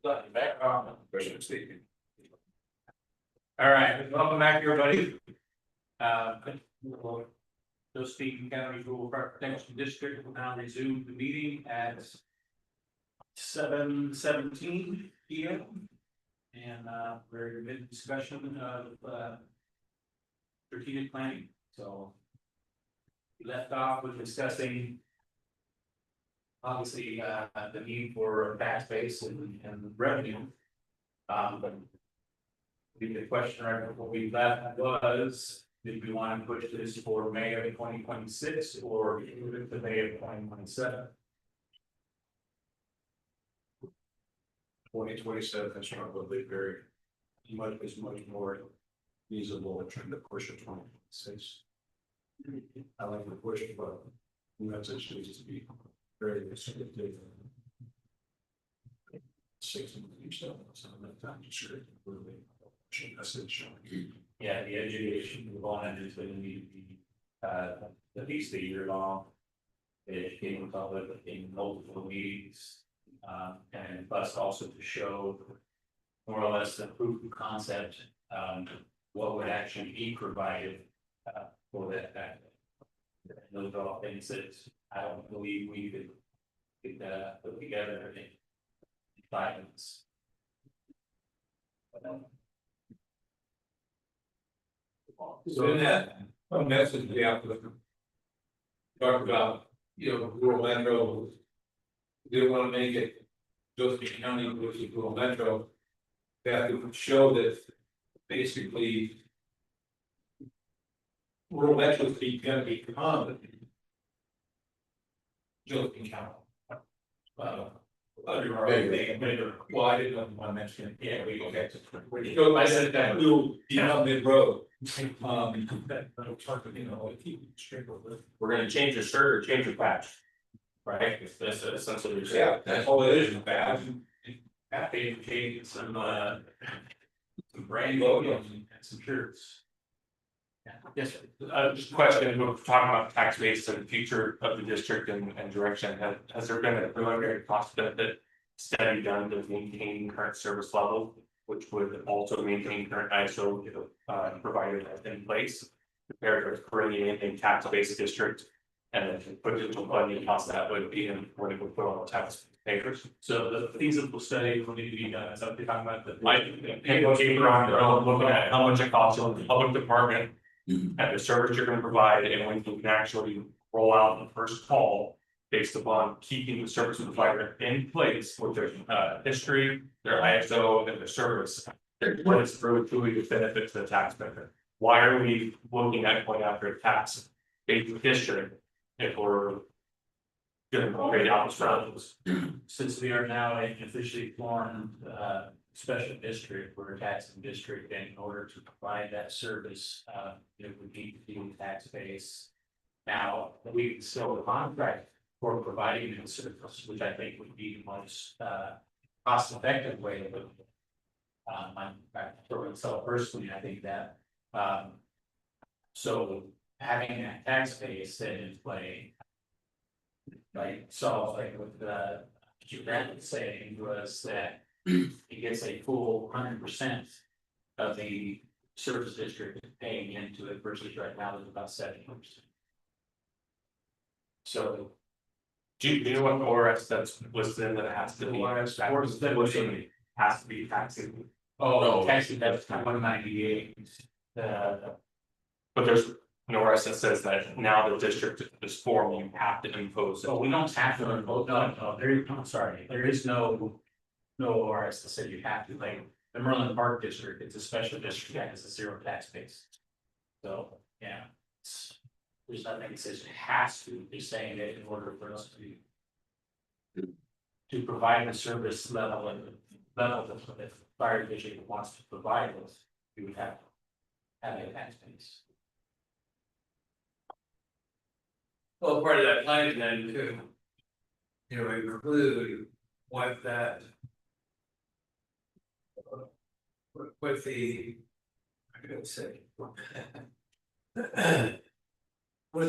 Back on. Commissioner Steve. All right, welcome back, everybody. Those Speaking County Rural Protection District will now resume the meeting at 7:17 p.m. And we're in mid discussion of strategic planning. So we left off with discussing obviously the need for a tax base and revenue. But the question right before we left was, did we want to push this for May of 2026 or move it to May of 2027? 2027 is probably very much more feasible in trying to push it 2026. I like to push it, but the message needs to be very restrictive. 60 some of the time, sure, really message. Yeah, the education component is going to need to be at least a year long. Educating the public in multiple meetings, and plus also to show more or less the proof of concept, what would actually be provided for that. Those are all things that I don't believe we could put together in 5 minutes. So in that, a message to the applicant. Talk about, rural metro. They want to make it Josephine County, which is rural metro. They have to show that basically. Rural metro is going to become Josephine County. Well, I didn't know if I mentioned it. Yeah, okay. I said that little mid road. We're gonna change your shirt or change your patch. Right, it's this essentially. Yeah, that's all it is, bad. Happy to change some brand logos and some shirts. Yes, sir. Just a question, we're talking about tax base and the future of the district and direction, has there been a preliminary cost benefit study done to maintain current service level, which would also maintain current ISO provided in place, compared to currently anything tax based district, and then put it into funding cost that would be in what it would put on the tax papers. So the feasible study will need to be done, so we're talking about the. Paper on your own, looking at how much it costs on the public department and the service you're gonna provide, and when you can actually roll out the first call based upon keeping the service provider in place with their history, their ISO and their service. What is truly the benefit to the taxpayer? Why are we looking at going after a tax based district if we're gonna create apples for apples? Since we are now an officially formed special district, we're a taxing district, and in order to provide that service, it would need to be tax base. Now, we can still contract for providing the service, which I think would be the most cost effective way of doing it. For myself personally, I think that so having that tax base set in play. Like, so like what Grant was saying was that it gets a full 100% of the service district paying into it versus right now there's about 70%. So Do you know what ORS that's listed in that has to be? ORS Has to be taxing. taxing that's 198. But there's an ORS that says that now the district is formed, you have to impose it. So we don't have to vote, no, I'm sorry, there is no ORS that said you have to, like, the Merlin Park District, it's a special district that has a zero tax base. So, yeah, there's nothing that says it has to, be saying that in order for us to provide the service level and level that the fire district wants to provide us, we would have to have a tax base. Well, part of that planning then too. Include what that. What the. I could say. What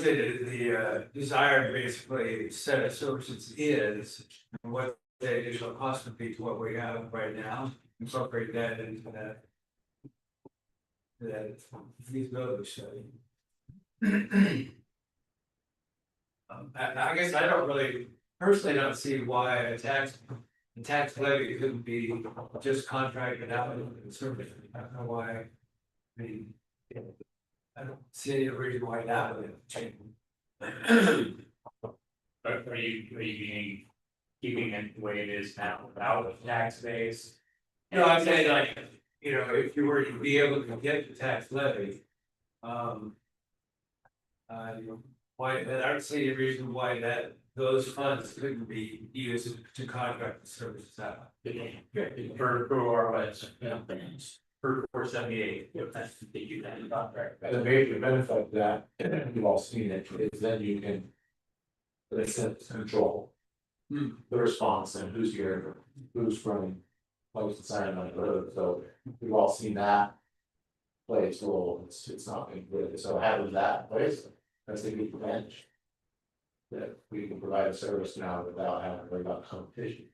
the desired basically set of services is, and what the additional cost would be to what we have right now, incorporate that into that. That feasibility study. I guess I don't really, personally don't see why a tax levy couldn't be just contracted out with the service. I don't know why. I mean, I don't see any reason why that would change. Are you being, keeping it the way it is now without a tax base? No, I'm saying like, you know, if you were to be able to get the tax levy. Why, I don't see a reason why those funds couldn't be used to contract the services out. For our, for 478, that's the you can contract. The major benefit of that, you've all seen it, is then you can. In a sense, control. The response and who's here, who's running, close to sign on the road, so we've all seen that. Play its role, it's not been good, so having that in place, that's a good advantage. That we can provide a service now without having to worry about competition.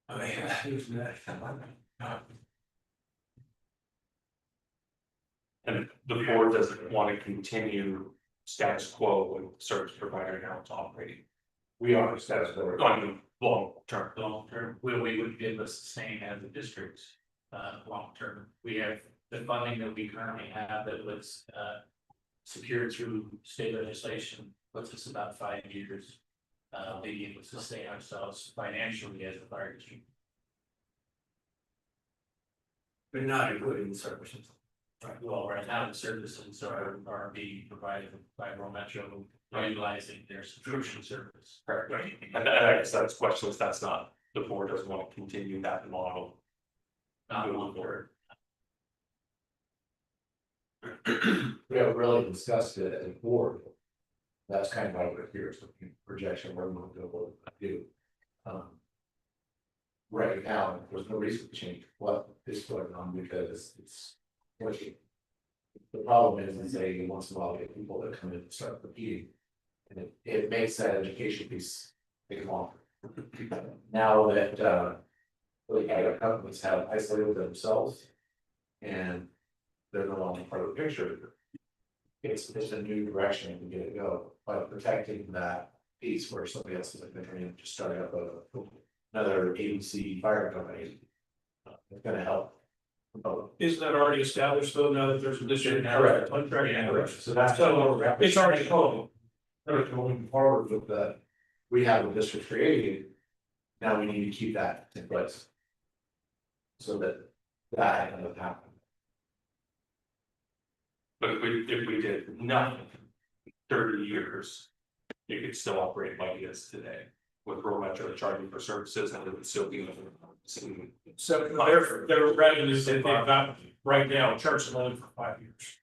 I mean, And the board doesn't want to continue status quo with service provider now it's operating. We are status quo. On the long term. Long term, we would give us the same as the districts, long term, we have the funding that we currently have that was, secured through state legislation, puts us about 5 years. Being able to sustain ourselves financially as a fire chief. but not including the services. Right, well, right now the services are being provided by Rural Metro, utilizing their subscription service. Right. And I guess that's questions, that's not, the board doesn't want to continue that model. Not moving forward. We haven't really discussed it at the board. That's kind of why we're here, so projection, where we want to go, what we do. Right now, there's no reason to change what is going on because it's working. The problem is they once in a while get people that come in and start repeating. And it makes that education piece take longer. Now that really other companies have isolated themselves and they're no longer part of the picture. It's a new direction to get it go by protecting that piece where somebody else is going to just start up another ABC fire company. It's going to help. Isn't that already established though, now that there's a district? Correct. Contract? Yeah, so that's It's already called. going forward with that. We have a district created. Now we need to keep that in place. So that doesn't happen. But if we did nothing, 30 years, you could still operate like it is today. With Rural Metro charging for services and it would still be. So their revenues that they've got right now, charge them only for 5 years.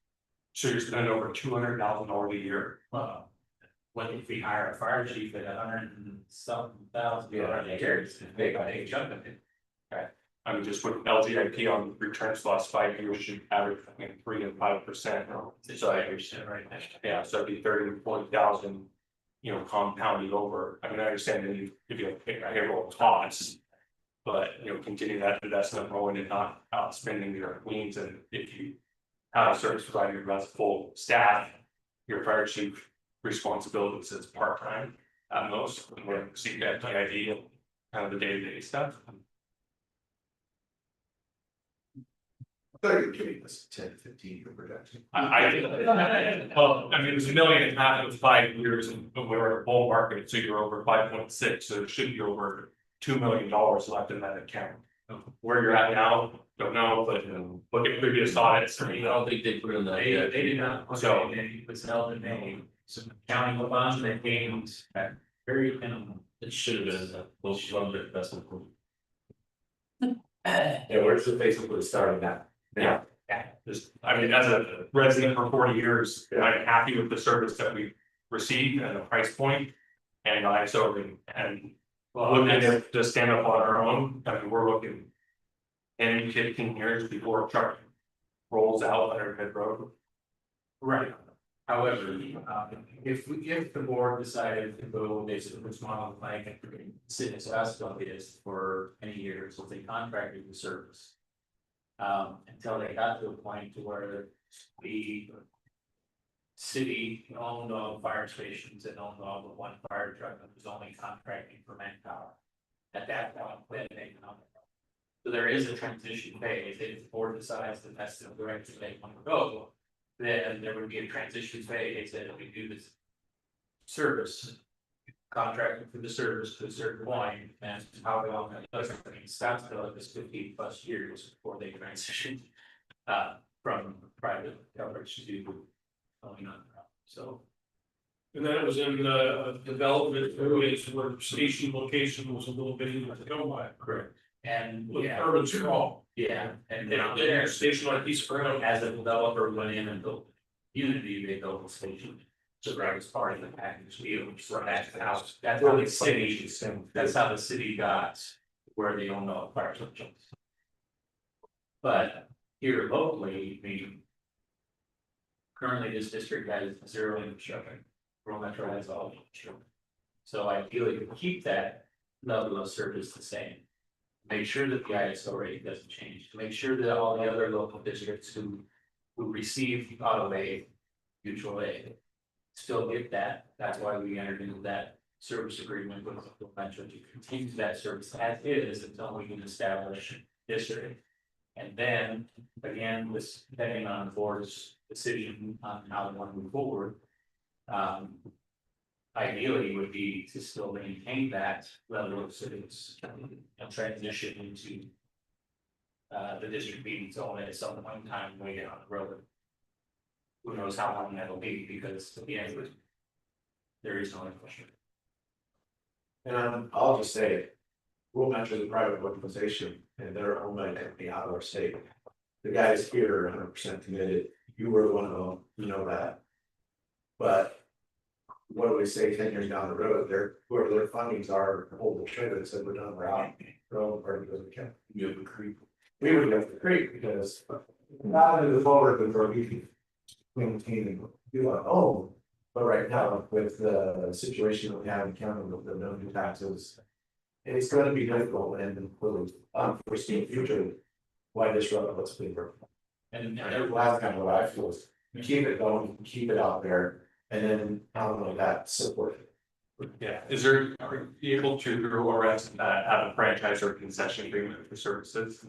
So you're spending over $200,000 a year. What if we hire a fire chief at 100,000 Yeah. they got a jump in it. I mean, just with LGIP on returns last 5 years should average between 3 and 5%. It's 5% right now. Yeah, so it'd be 30 to 40,000, compounded over. I mean, I understand that if you have payroll costs. But, continue that investment rolling and not outspending your wings, and if you have a service provider who has full staff, your fire chief responsibilities is part-time at most, and we're seeing that ID and kind of the day-to-day stuff. I thought you were giving us 10 to 15 year projection. I think, well, I mean, it was $1.5 million in 5 years, and we were at a bull market, so you're over 5.6, so it should be over $2 million left in that account. Where you're at now, don't know, but look at previous audits. I don't think they put in that They yet. did not, so it was held in some county funds that gained very minimum. It should have been a most funded investment. Yeah, we're just basically starting that. Yeah. Just, I mean, as a resident for 40 years, I'm happy with the service that we received and the price point. And and looking at to stand up on our own, I mean, we're looking 10, 15 years before a truck rolls out under mid road. Right. However, if the board decided to go basically this model like City's Festival is for many years, so they contracted the service. Until they got to a point to where the city owned all the fire stations and owned all the one fire truck that was only contracting for manpower. At that point, then they come. So there is a transition phase. If the board decides that that's the direction they want to go, then there would be a transition phase that we do this service. Contracting for the service to a certain point, and how long that does, I mean, Stops like this 15+ years before they transition. From private coverage to owning on, so. And then it was in development areas where station location was a little bit easier to go by. Correct. And With yeah, urban sprawl. yeah, and Yeah, there, station on a piece of ground. as a developer went in and built Unity, they built a station. So that was part of the package deal, which is that's how the city, that's how the city got where they own all the fire stations. But here locally, I mean. Currently, this district has 0 infrastructure, rural metro has all infrastructure. So ideally, to keep that level of service the same. Make sure that the ISO rate doesn't change, to make sure that all the other local districts who receive auto aid, mutual aid. Still get that, that's why we entered into that service agreement with the metro to continue that service as is until we can establish district. And then, again, this depending on the board's decision on how they want to move forward. Ideally would be to still maintain that level of service and transition into. The district being zone at some point in time when we get on the road. Who knows how long that'll be, because again, there is no infrastructure. And I'll just say, Rural Metro is a private organization and they're owned by a company out of our state. The guys here are 100% committed. You were one of them, you know that. But what do we say 10 years down the road? Whoever their fundings are, hold the trigger and said we're done, we're out. Or because we can't, you have the creek. We would have the creek because not into the forward before we can maintain and do our own. But right now, with the situation that we have in county with the no new taxes, it's going to be difficult and really unforeseen future. Why disrupt what's been working? And that's kind of what I feel is you keep it going, keep it out there, and then out of that support. Yeah, is there, are you able to, or have a franchise or concession agreement for services?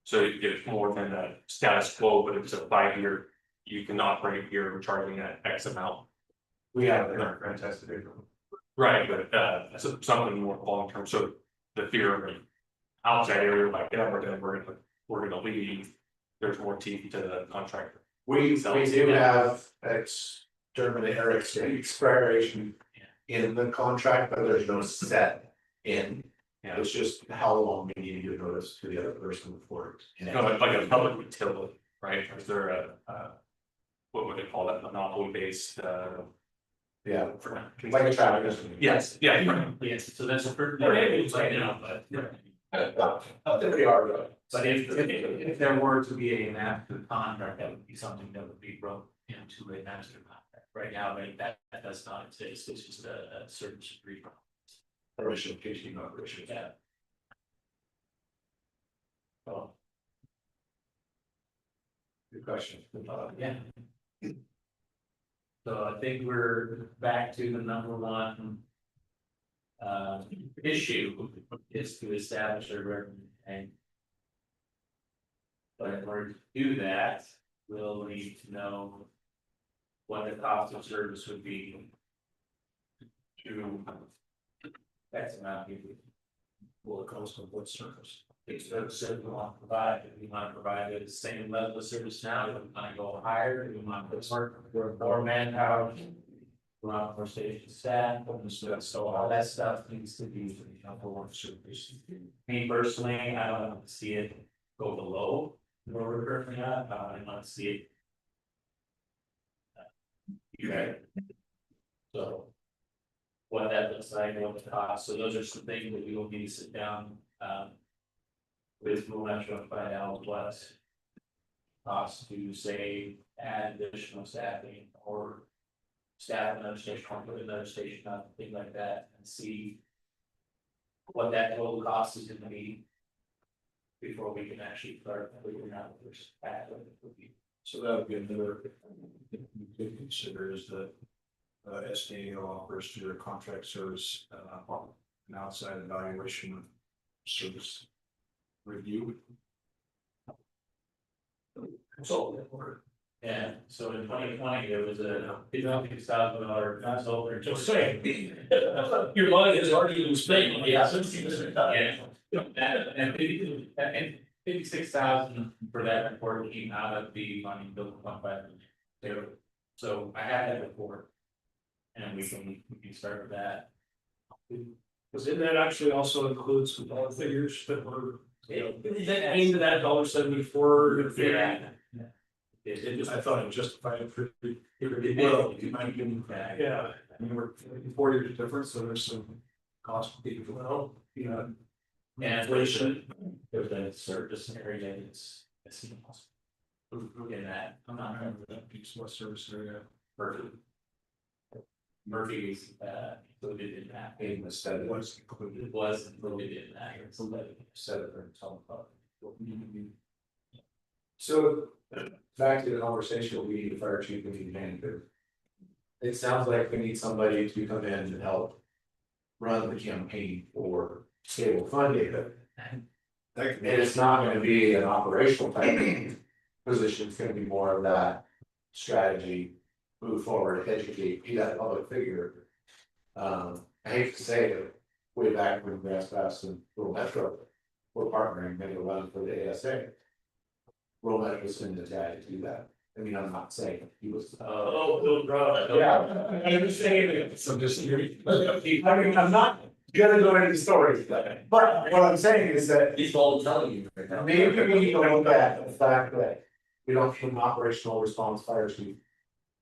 So you get more than a status quo, but it's a 5-year, you can operate here, we're charging at X amount. We have a franchise agreement. Right, but something more long term, so the fear of an outside area like that, we're gonna leave. There's more teeth to the contract. We do have expiration in the contract, but there's no set in. Yeah. It's just how long we need to give notice to the other person before. Like a public utility, right? Is there a what would they call that, monopoly based Yeah, like a traffic. Yes, yeah. Yes, so that's a pretty. It's like, They are, But if there were to be a master contract, that would be something that would be broken into a master contract. Right now, that does not exist, it's just a service agreement. Permission, PhD operation. Yeah. Well, Good question. yeah. So I think we're back to the number one. Issue is to establish a revenue tank. But in order to do that, we'll need to know what the cost of service would be. To X amount of will it cost of what service? It's the service we want to provide. If we want to provide the same level of service now, if we want to go higher, if we want to work more manpower. We want more station staff, so all that stuff needs to be for one service. Me personally, I don't want to see it go below where we're currently at, I want to see it. Okay. So. What that looks like, what the cost, so those are some things that we will need to sit down, with Rural Metro and find out what. Cost to say add additional staffing or staff another station, put another station up, things like that, and see. What that total cost is gonna be. Before we can actually start figuring out what there's bad what it would be. So that would be another thing you could consider is that SDA offers to their contract service an outside evaluation of service review. Yeah, so in 2020, there was a $56,000 consultant. Just saying, your money has already been spent. Yeah. And 56,000 for that report came out of the money built 1.5 million. So I had that report. And we can start with that. Because that actually also includes some dollar figures that were, that aimed at that $1.74. Yeah. I thought it justified it for Well, you might give them Yeah, I mean, we're 4 years difference, so there's some cost. well, And inflation, there's a service area it's impossible. In that, I'm not remember that piece, what service area. Murphy's included in that. In the study. Was included. It was included in that. It's Set it and talk about it. So, back to the conversation, we need a fire chief and need a manager. It sounds like we need somebody to come in and help run the campaign for stable funding. And it's not gonna be an operational type position, it's gonna be more of that strategy, move forward, educate, be that public figure. I hate to say it, way back when Grass Pass and Rural Metro were partnering, made a run for the ASA. Rural Metro was in the guy to do that. I mean, I'm not saying he was. Yeah. I understand. So just, I mean, I'm not gonna go into stories, but what I'm saying is that He's all telling you right now. maybe we need to look at the fact that we don't have an operational response fire chief.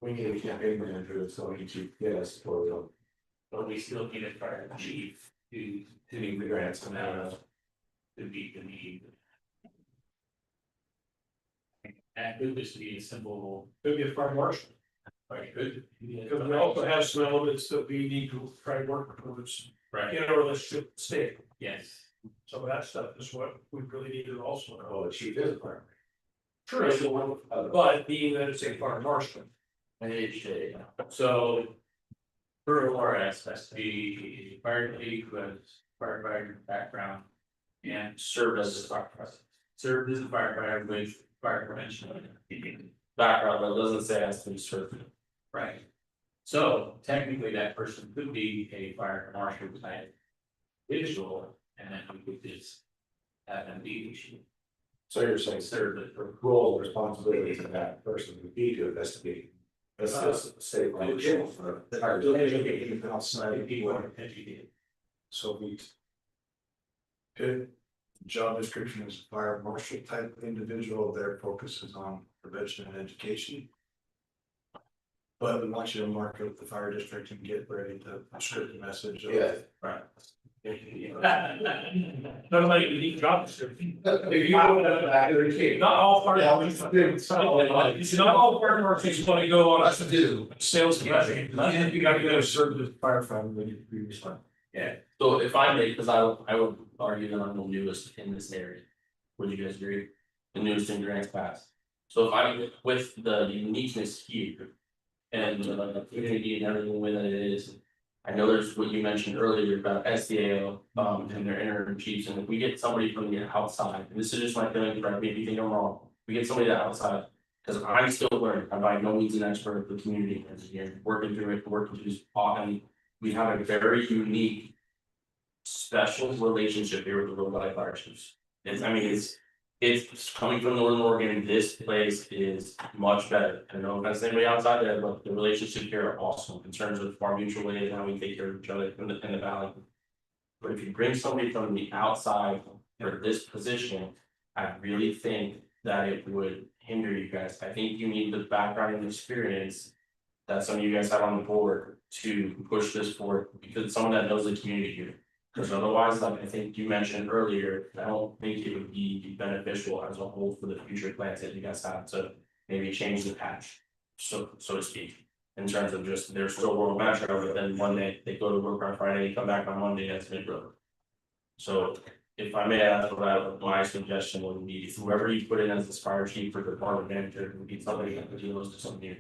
We need a campaign manager that's going to get us for them. But we still need a fire chief to Hitting the grants and to meet the need. And could just be a simple, Could be a fire marshal, like, good. because we also have some elements that we need to try to work towards Right, in our relationship with the state. yes. Some of that stuff is what we really need to also know. Oh, the chief is a partner. True, but being that it's a fire marshal. So. For our aspects, the fire chief was firefighter background. And served as a firefighter. Served as a firefighter with fire prevention. Background, but it doesn't say it has to be certified. Right. So technically, that person could be a fire marshal type individual, and then we could just have them be the chief. So you're saying, sir, that the role and responsibilities of that person would be to investigate. Assist state. Outside people. So we. Good. Job description is fire marshal type individual, their focus is on prevention and education. But we want you to mark up the fire district and get ready to script the message. Yeah. Right. Nobody would need job description. If you want to. Not all fire marshals. Not all fire marshals want to go on a sales campaign. You gotta go serve the Firefighter when you previously. So if I may, because I would argue that I'm the newest in this area. Would you guys agree? The newest in Grants Pass. So if I, with the uniqueness here. And the community and everything the way that it is. I know there's what you mentioned earlier about SDAO and their interim chiefs, and if we get somebody from the outside, and this is just my feeling, correct me if you think I'm wrong. We get somebody that outside, because I'm still learning, I'm by no means an expert of the community engineer, working through it, working through this, and we have a very unique. Special relationship here with the Rural Valley Fire Chiefs. It's coming from Northern Oregon, this place is much better. I don't know if that's anybody outside there, but the relationships here are awesome in terms of our mutual aid and how we take care of each other in the valley. But if you bring somebody from the outside for this position, I really think that it would hinder you guys. I think you need the background and experience that some of you guys have on the board to push this forward, because someone that knows the community here. Because otherwise, like I think you mentioned earlier, I don't think it would be beneficial as a whole for the future plans that you guys have to maybe change the patch, so to speak. In terms of just, they're still rural metro, but then one day they go to work on Friday, come back on Monday, that's mid-road. So if I may ask, my suggestion would be whoever you put in as the fire chief or department manager would be somebody that deals to something.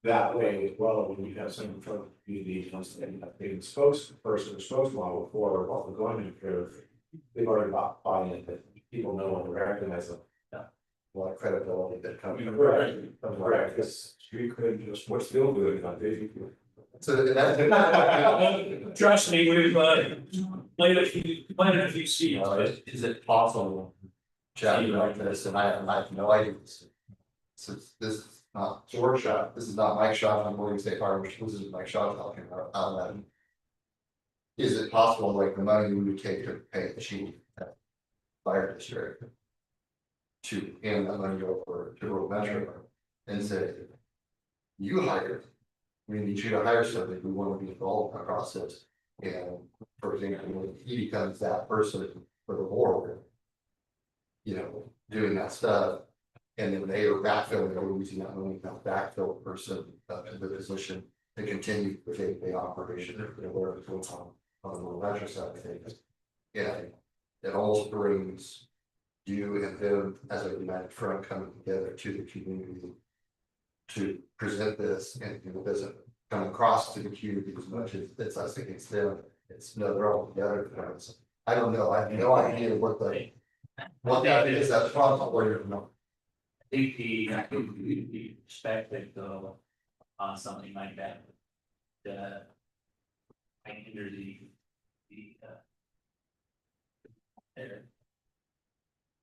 That way, well, when you have someone from the community, and being person or spokesmodel for what we're going to improve, they've already bought in that people know and recognize them. A lot of credibility that comes. Correct, because you could just, what's still good, not busy. So that. Trust me, we've planted a few seeds, but Is it possible? Chatting like this, and I have no idea. So this is not George's shot, this is not Mike's shot, I'm going to say fire, this is Mike's shot talking about out loud. Is it possible, like the money we would take to pay the chief at fire district? To hand that money over to rural metro and say, you hired. We need you to hire somebody who want to be involved in the process. And for example, when he becomes that person for the board. You know, doing that stuff. And then they are backfilling, or using that money, that backfill person in the position to continue the day-to-day operation, you know, whatever's going on the rural metro side of things. And it almost brings you and them as a united front coming together to the community to present this, and it doesn't come across to the community as much as it's us against them. It's no, they're all together. I don't know. I have no idea what that is. That's probably no. I think the perspective though, on something like that. I hinder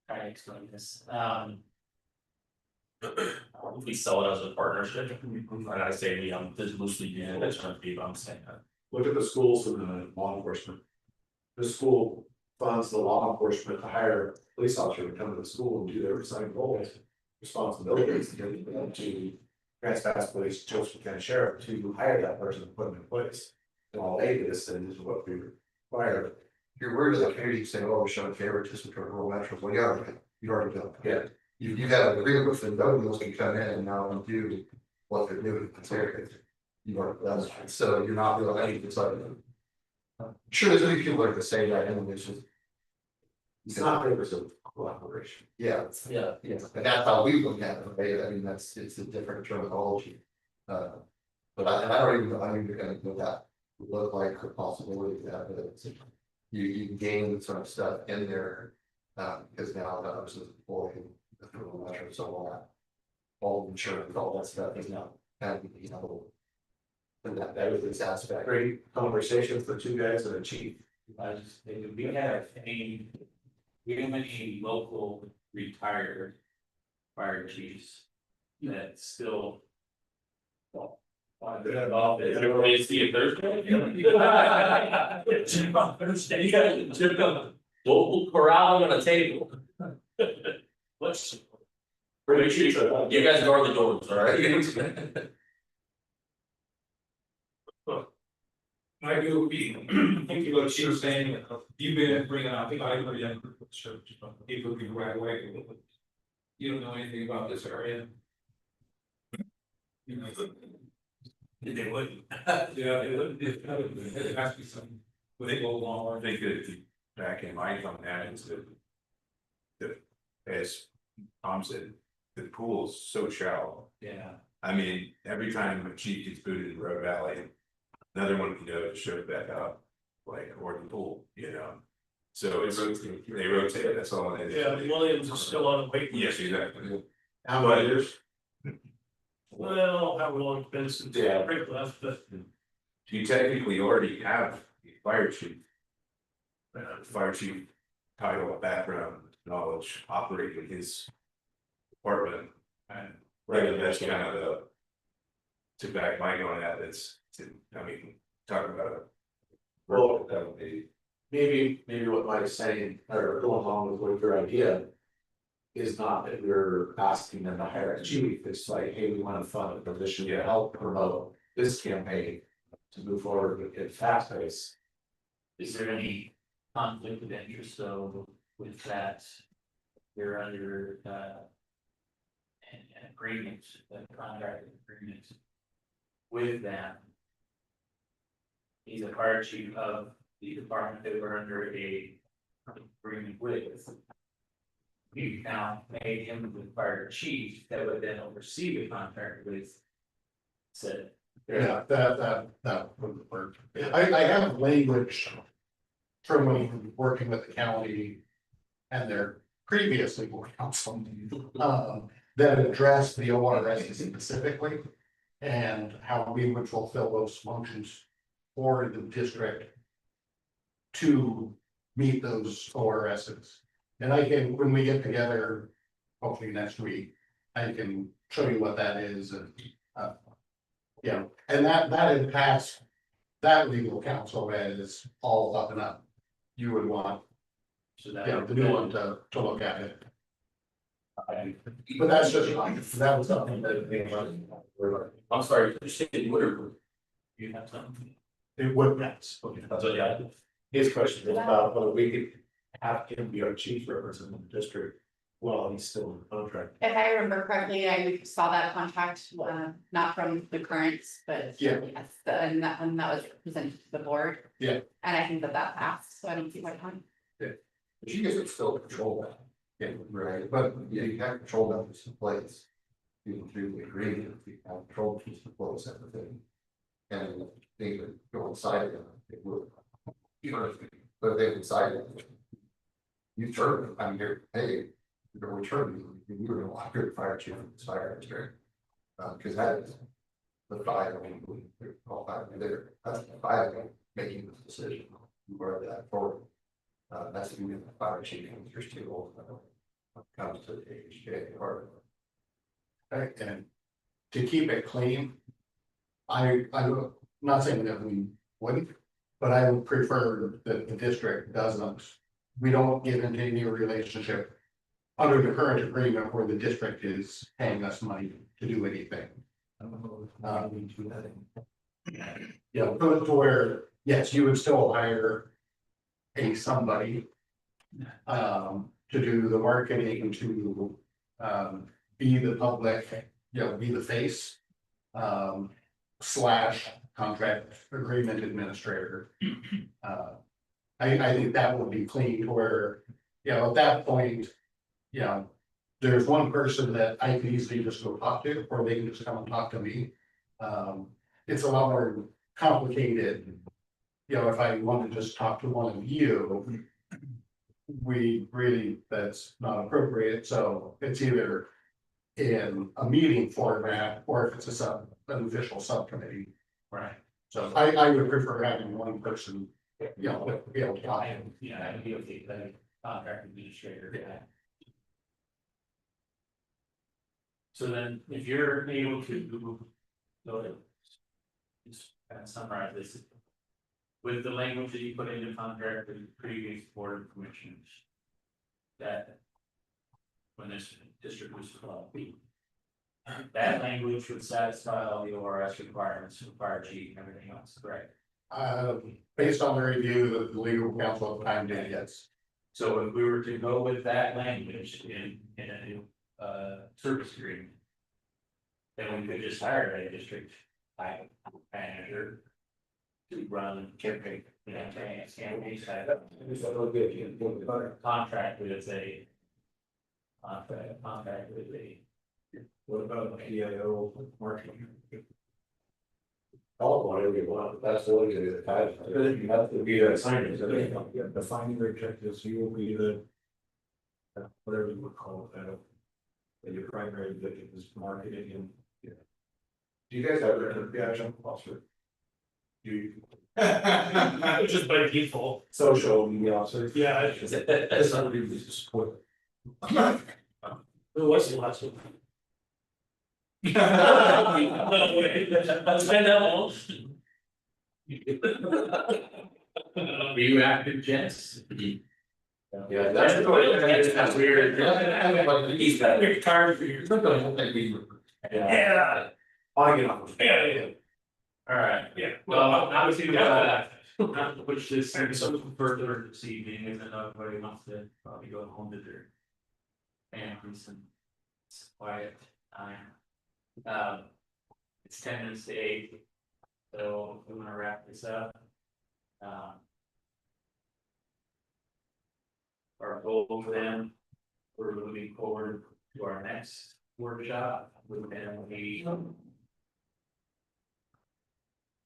try to explain this, If we sell it as a partnership, and I say we, this loosely, yeah, that's trying to be, I'm saying that. Look at the schools and the law enforcement. The school funds the law enforcement to hire a police officer to come to the school and do their assigned roles, responsibilities, to Grants Police, Joseph County Sheriff, to hire that person and put them in place. And all they did is what we require. You're worried about the community saying, oh, we're showing favoritism to rural metro. Well, you already done. Yeah. You have an agreement with them, nobody else can come in and now do what they're doing. You already done that. So you're not really anything decided. Sure, there's many people that are gonna say that, and it's just. It's not favors of collaboration. Yeah, yeah, and that's how we look at it, right? I mean, it's a different terminology. But I don't even know how you're gonna what that would look like, the possibility of that, but it's. You gain sort of stuff in there, because now the others is employing the rural metro, so all insurance, all that stuff is now kind of, you know. And that is this aspect. Great conversation for two guys and a chief. I just think we have many local retired fire chiefs that still. Everybody see it Thursday? We'll corral them on a table. Let's. Make sure you guys guard the doors, all right? I do be, think about what you were saying, you've been bringing up, I think I agree, people be right away. You don't know anything about this area. You know. They wouldn't. Yeah, they wouldn't, it has to be something, would they go along, I think that back in my on that is that as Tom said, the pool's so shallow. Yeah. I mean, every time a chief gets booted in Road Valley, another one, shows back up, like, or the pool, So it's, they rotate, that's all it is. yeah, Williams is still on the wait. Yes, exactly. How many years? Well, how long it's been since Rick left, but You technically already have a fire chief. Fire chief title, background, knowledge, operating his department. And right, that's kind of the. To back Mike on that, talk about it. Well, that would be. maybe what Mike's saying, or going along with your idea. Is not that we're asking them to hire a chief, it's like, hey, we want to fund a position to help promote this campaign. To move forward at fast pace. Is there any conflict of interest though with that? You're under and agreements, the contract agreements with them. He's a fire chief of the department that we're under a agreement with. We now made him the fire chief that would then oversee the contract with said. Yeah, that wouldn't work. I have language from when working with the county and their previous legal counsel, that addressed the ORS specifically and how we would fulfill those functions for the district to meet those ORSs. And I can, when we get together, hopefully next week, I can show you what that is and, yeah, and that had passed that legal counsel as all up and up. You would want, So that. yeah, the new one to look at it. But that's just, that was something that I'm sorry, you said it would. You have something. it would pass. Okay, that's what, yeah. His question is about whether we could have him be our chief representative in the district while he's still in the contract. If I remember correctly, I saw that contract, not from the currents, but. Yeah. Yes, and that was presented to the board. Yeah. And I think that passed, so I don't see why not. But you guys would still control that. Yeah, right, but yeah, you have control that was in place. You can do the agreement, you have control to support everything. And they would go inside of it, it would. You know, but they would decide it. You turn, I'm here, hey, you're gonna return, you were gonna walk your fire chief and fire district. Cause that is the five, I mean, we're all five there, that's the five making this decision. You are that forward. That's the fire chief, and there's two old, comes to the HJ or. Right, and to keep it clean. I'm not saying that we wouldn't, but I would prefer that the district doesn't. We don't get into any relationship under the current agreement where the district is paying us money to do anything. Yeah, to where, yes, you would still hire somebody to do the marketing, to be the public, be the face slash contract agreement administrator. I think that would be clean to where, at that point, there's one person that I can easily just go talk to, or they can just come and talk to me. It's a lot more complicated. If I want to just talk to one of you, that's not appropriate, so it's either in a meeting format, or if it's an official subcommittee. Right. So I would prefer having one person, be able to talk. Yeah, I'd be okay with that contract administrator. Yeah. So then, if you're able to go ahead, just kind of summarize this. With the language that you put in the contract with the previous board of commissioners. That when this district was developed. That language would satisfy all the ORS requirements for fire chief and everything else, correct? Based on the review, the legal counsel at the time did, yes. So if we were to go with that language in a new service agreement. Then we could just hire a district manager. To run campaign, campaign side. Contract with a. Contract with a. What about the PIO marketing? All whatever you want, but that's the way to do it. You have to be the assignment, defining your objectives, you will be the. Whatever you would call it, that your primary objective is marketing and. Do you guys have a adjunct officer? Just by default. Social media officer. Yeah. That's not really to support. Who was the last one? No way. That's been that long. Were you active, Jess? Yeah, that's weird. He's got a card for you. Yeah. I get off. Yeah. Alright, Yeah. well, obviously, not to push this something further this evening, and then everybody wants to probably go home to their families and it's quiet. It's 10 minutes to 8. So we want to wrap this up. Our goal for them, we're moving forward to our next workshop with them. We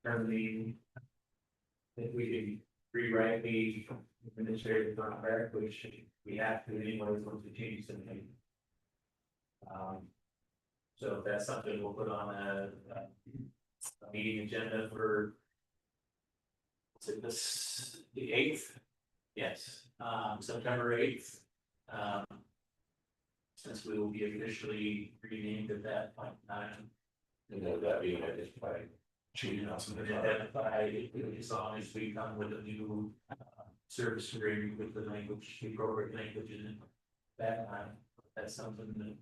currently, if we can rewrite the administrative contract, which we have to anyway, once we change something. So if that's something we'll put on a meeting agenda for. Is it the 8th? Yes, September 8th. Since we will be officially renamed at that point in time. And then that being identified. You know, identify as long as we come with a new service agreement with the language, the appropriate language in that time. That's something that.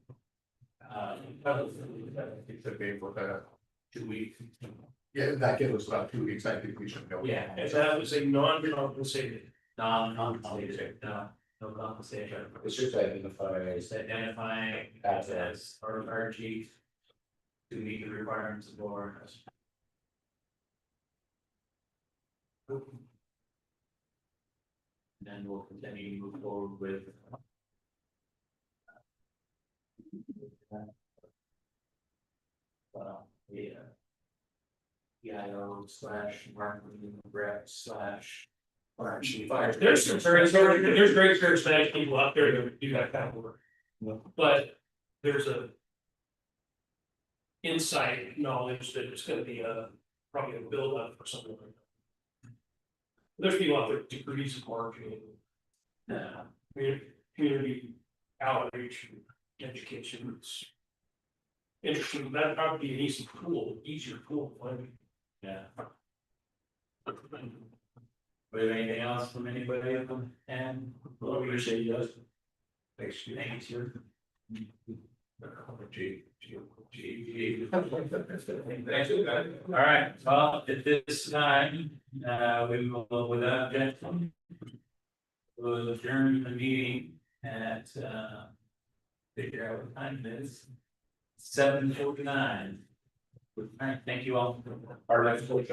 It's okay for that. 2 weeks. Yeah, that gives us about 2 weeks, I think we should go. Yeah. If that was a non-compensated, Non-compensated, no compensation. It's just identify Just identifying as our chief to meet the requirements of the law. Then we'll continue to move forward with. Yeah. PIO/marketing rep/ fire chief. there's great charismatic people out there that do that kind of work. But there's a insight knowledge that it's gonna be probably a build up or something like that. There's people out there with degrees of marketing, community outreach, education. It's interesting. That'd probably be an easier pool. Yeah. We have anything else from anybody of them? And Well, we appreciate you guys. thanks, sir. All right, well, at this time, we will, without objection, we'll adjourn the meeting at, figure out what time it is. 7:49. All right, thank you all. Our next workshop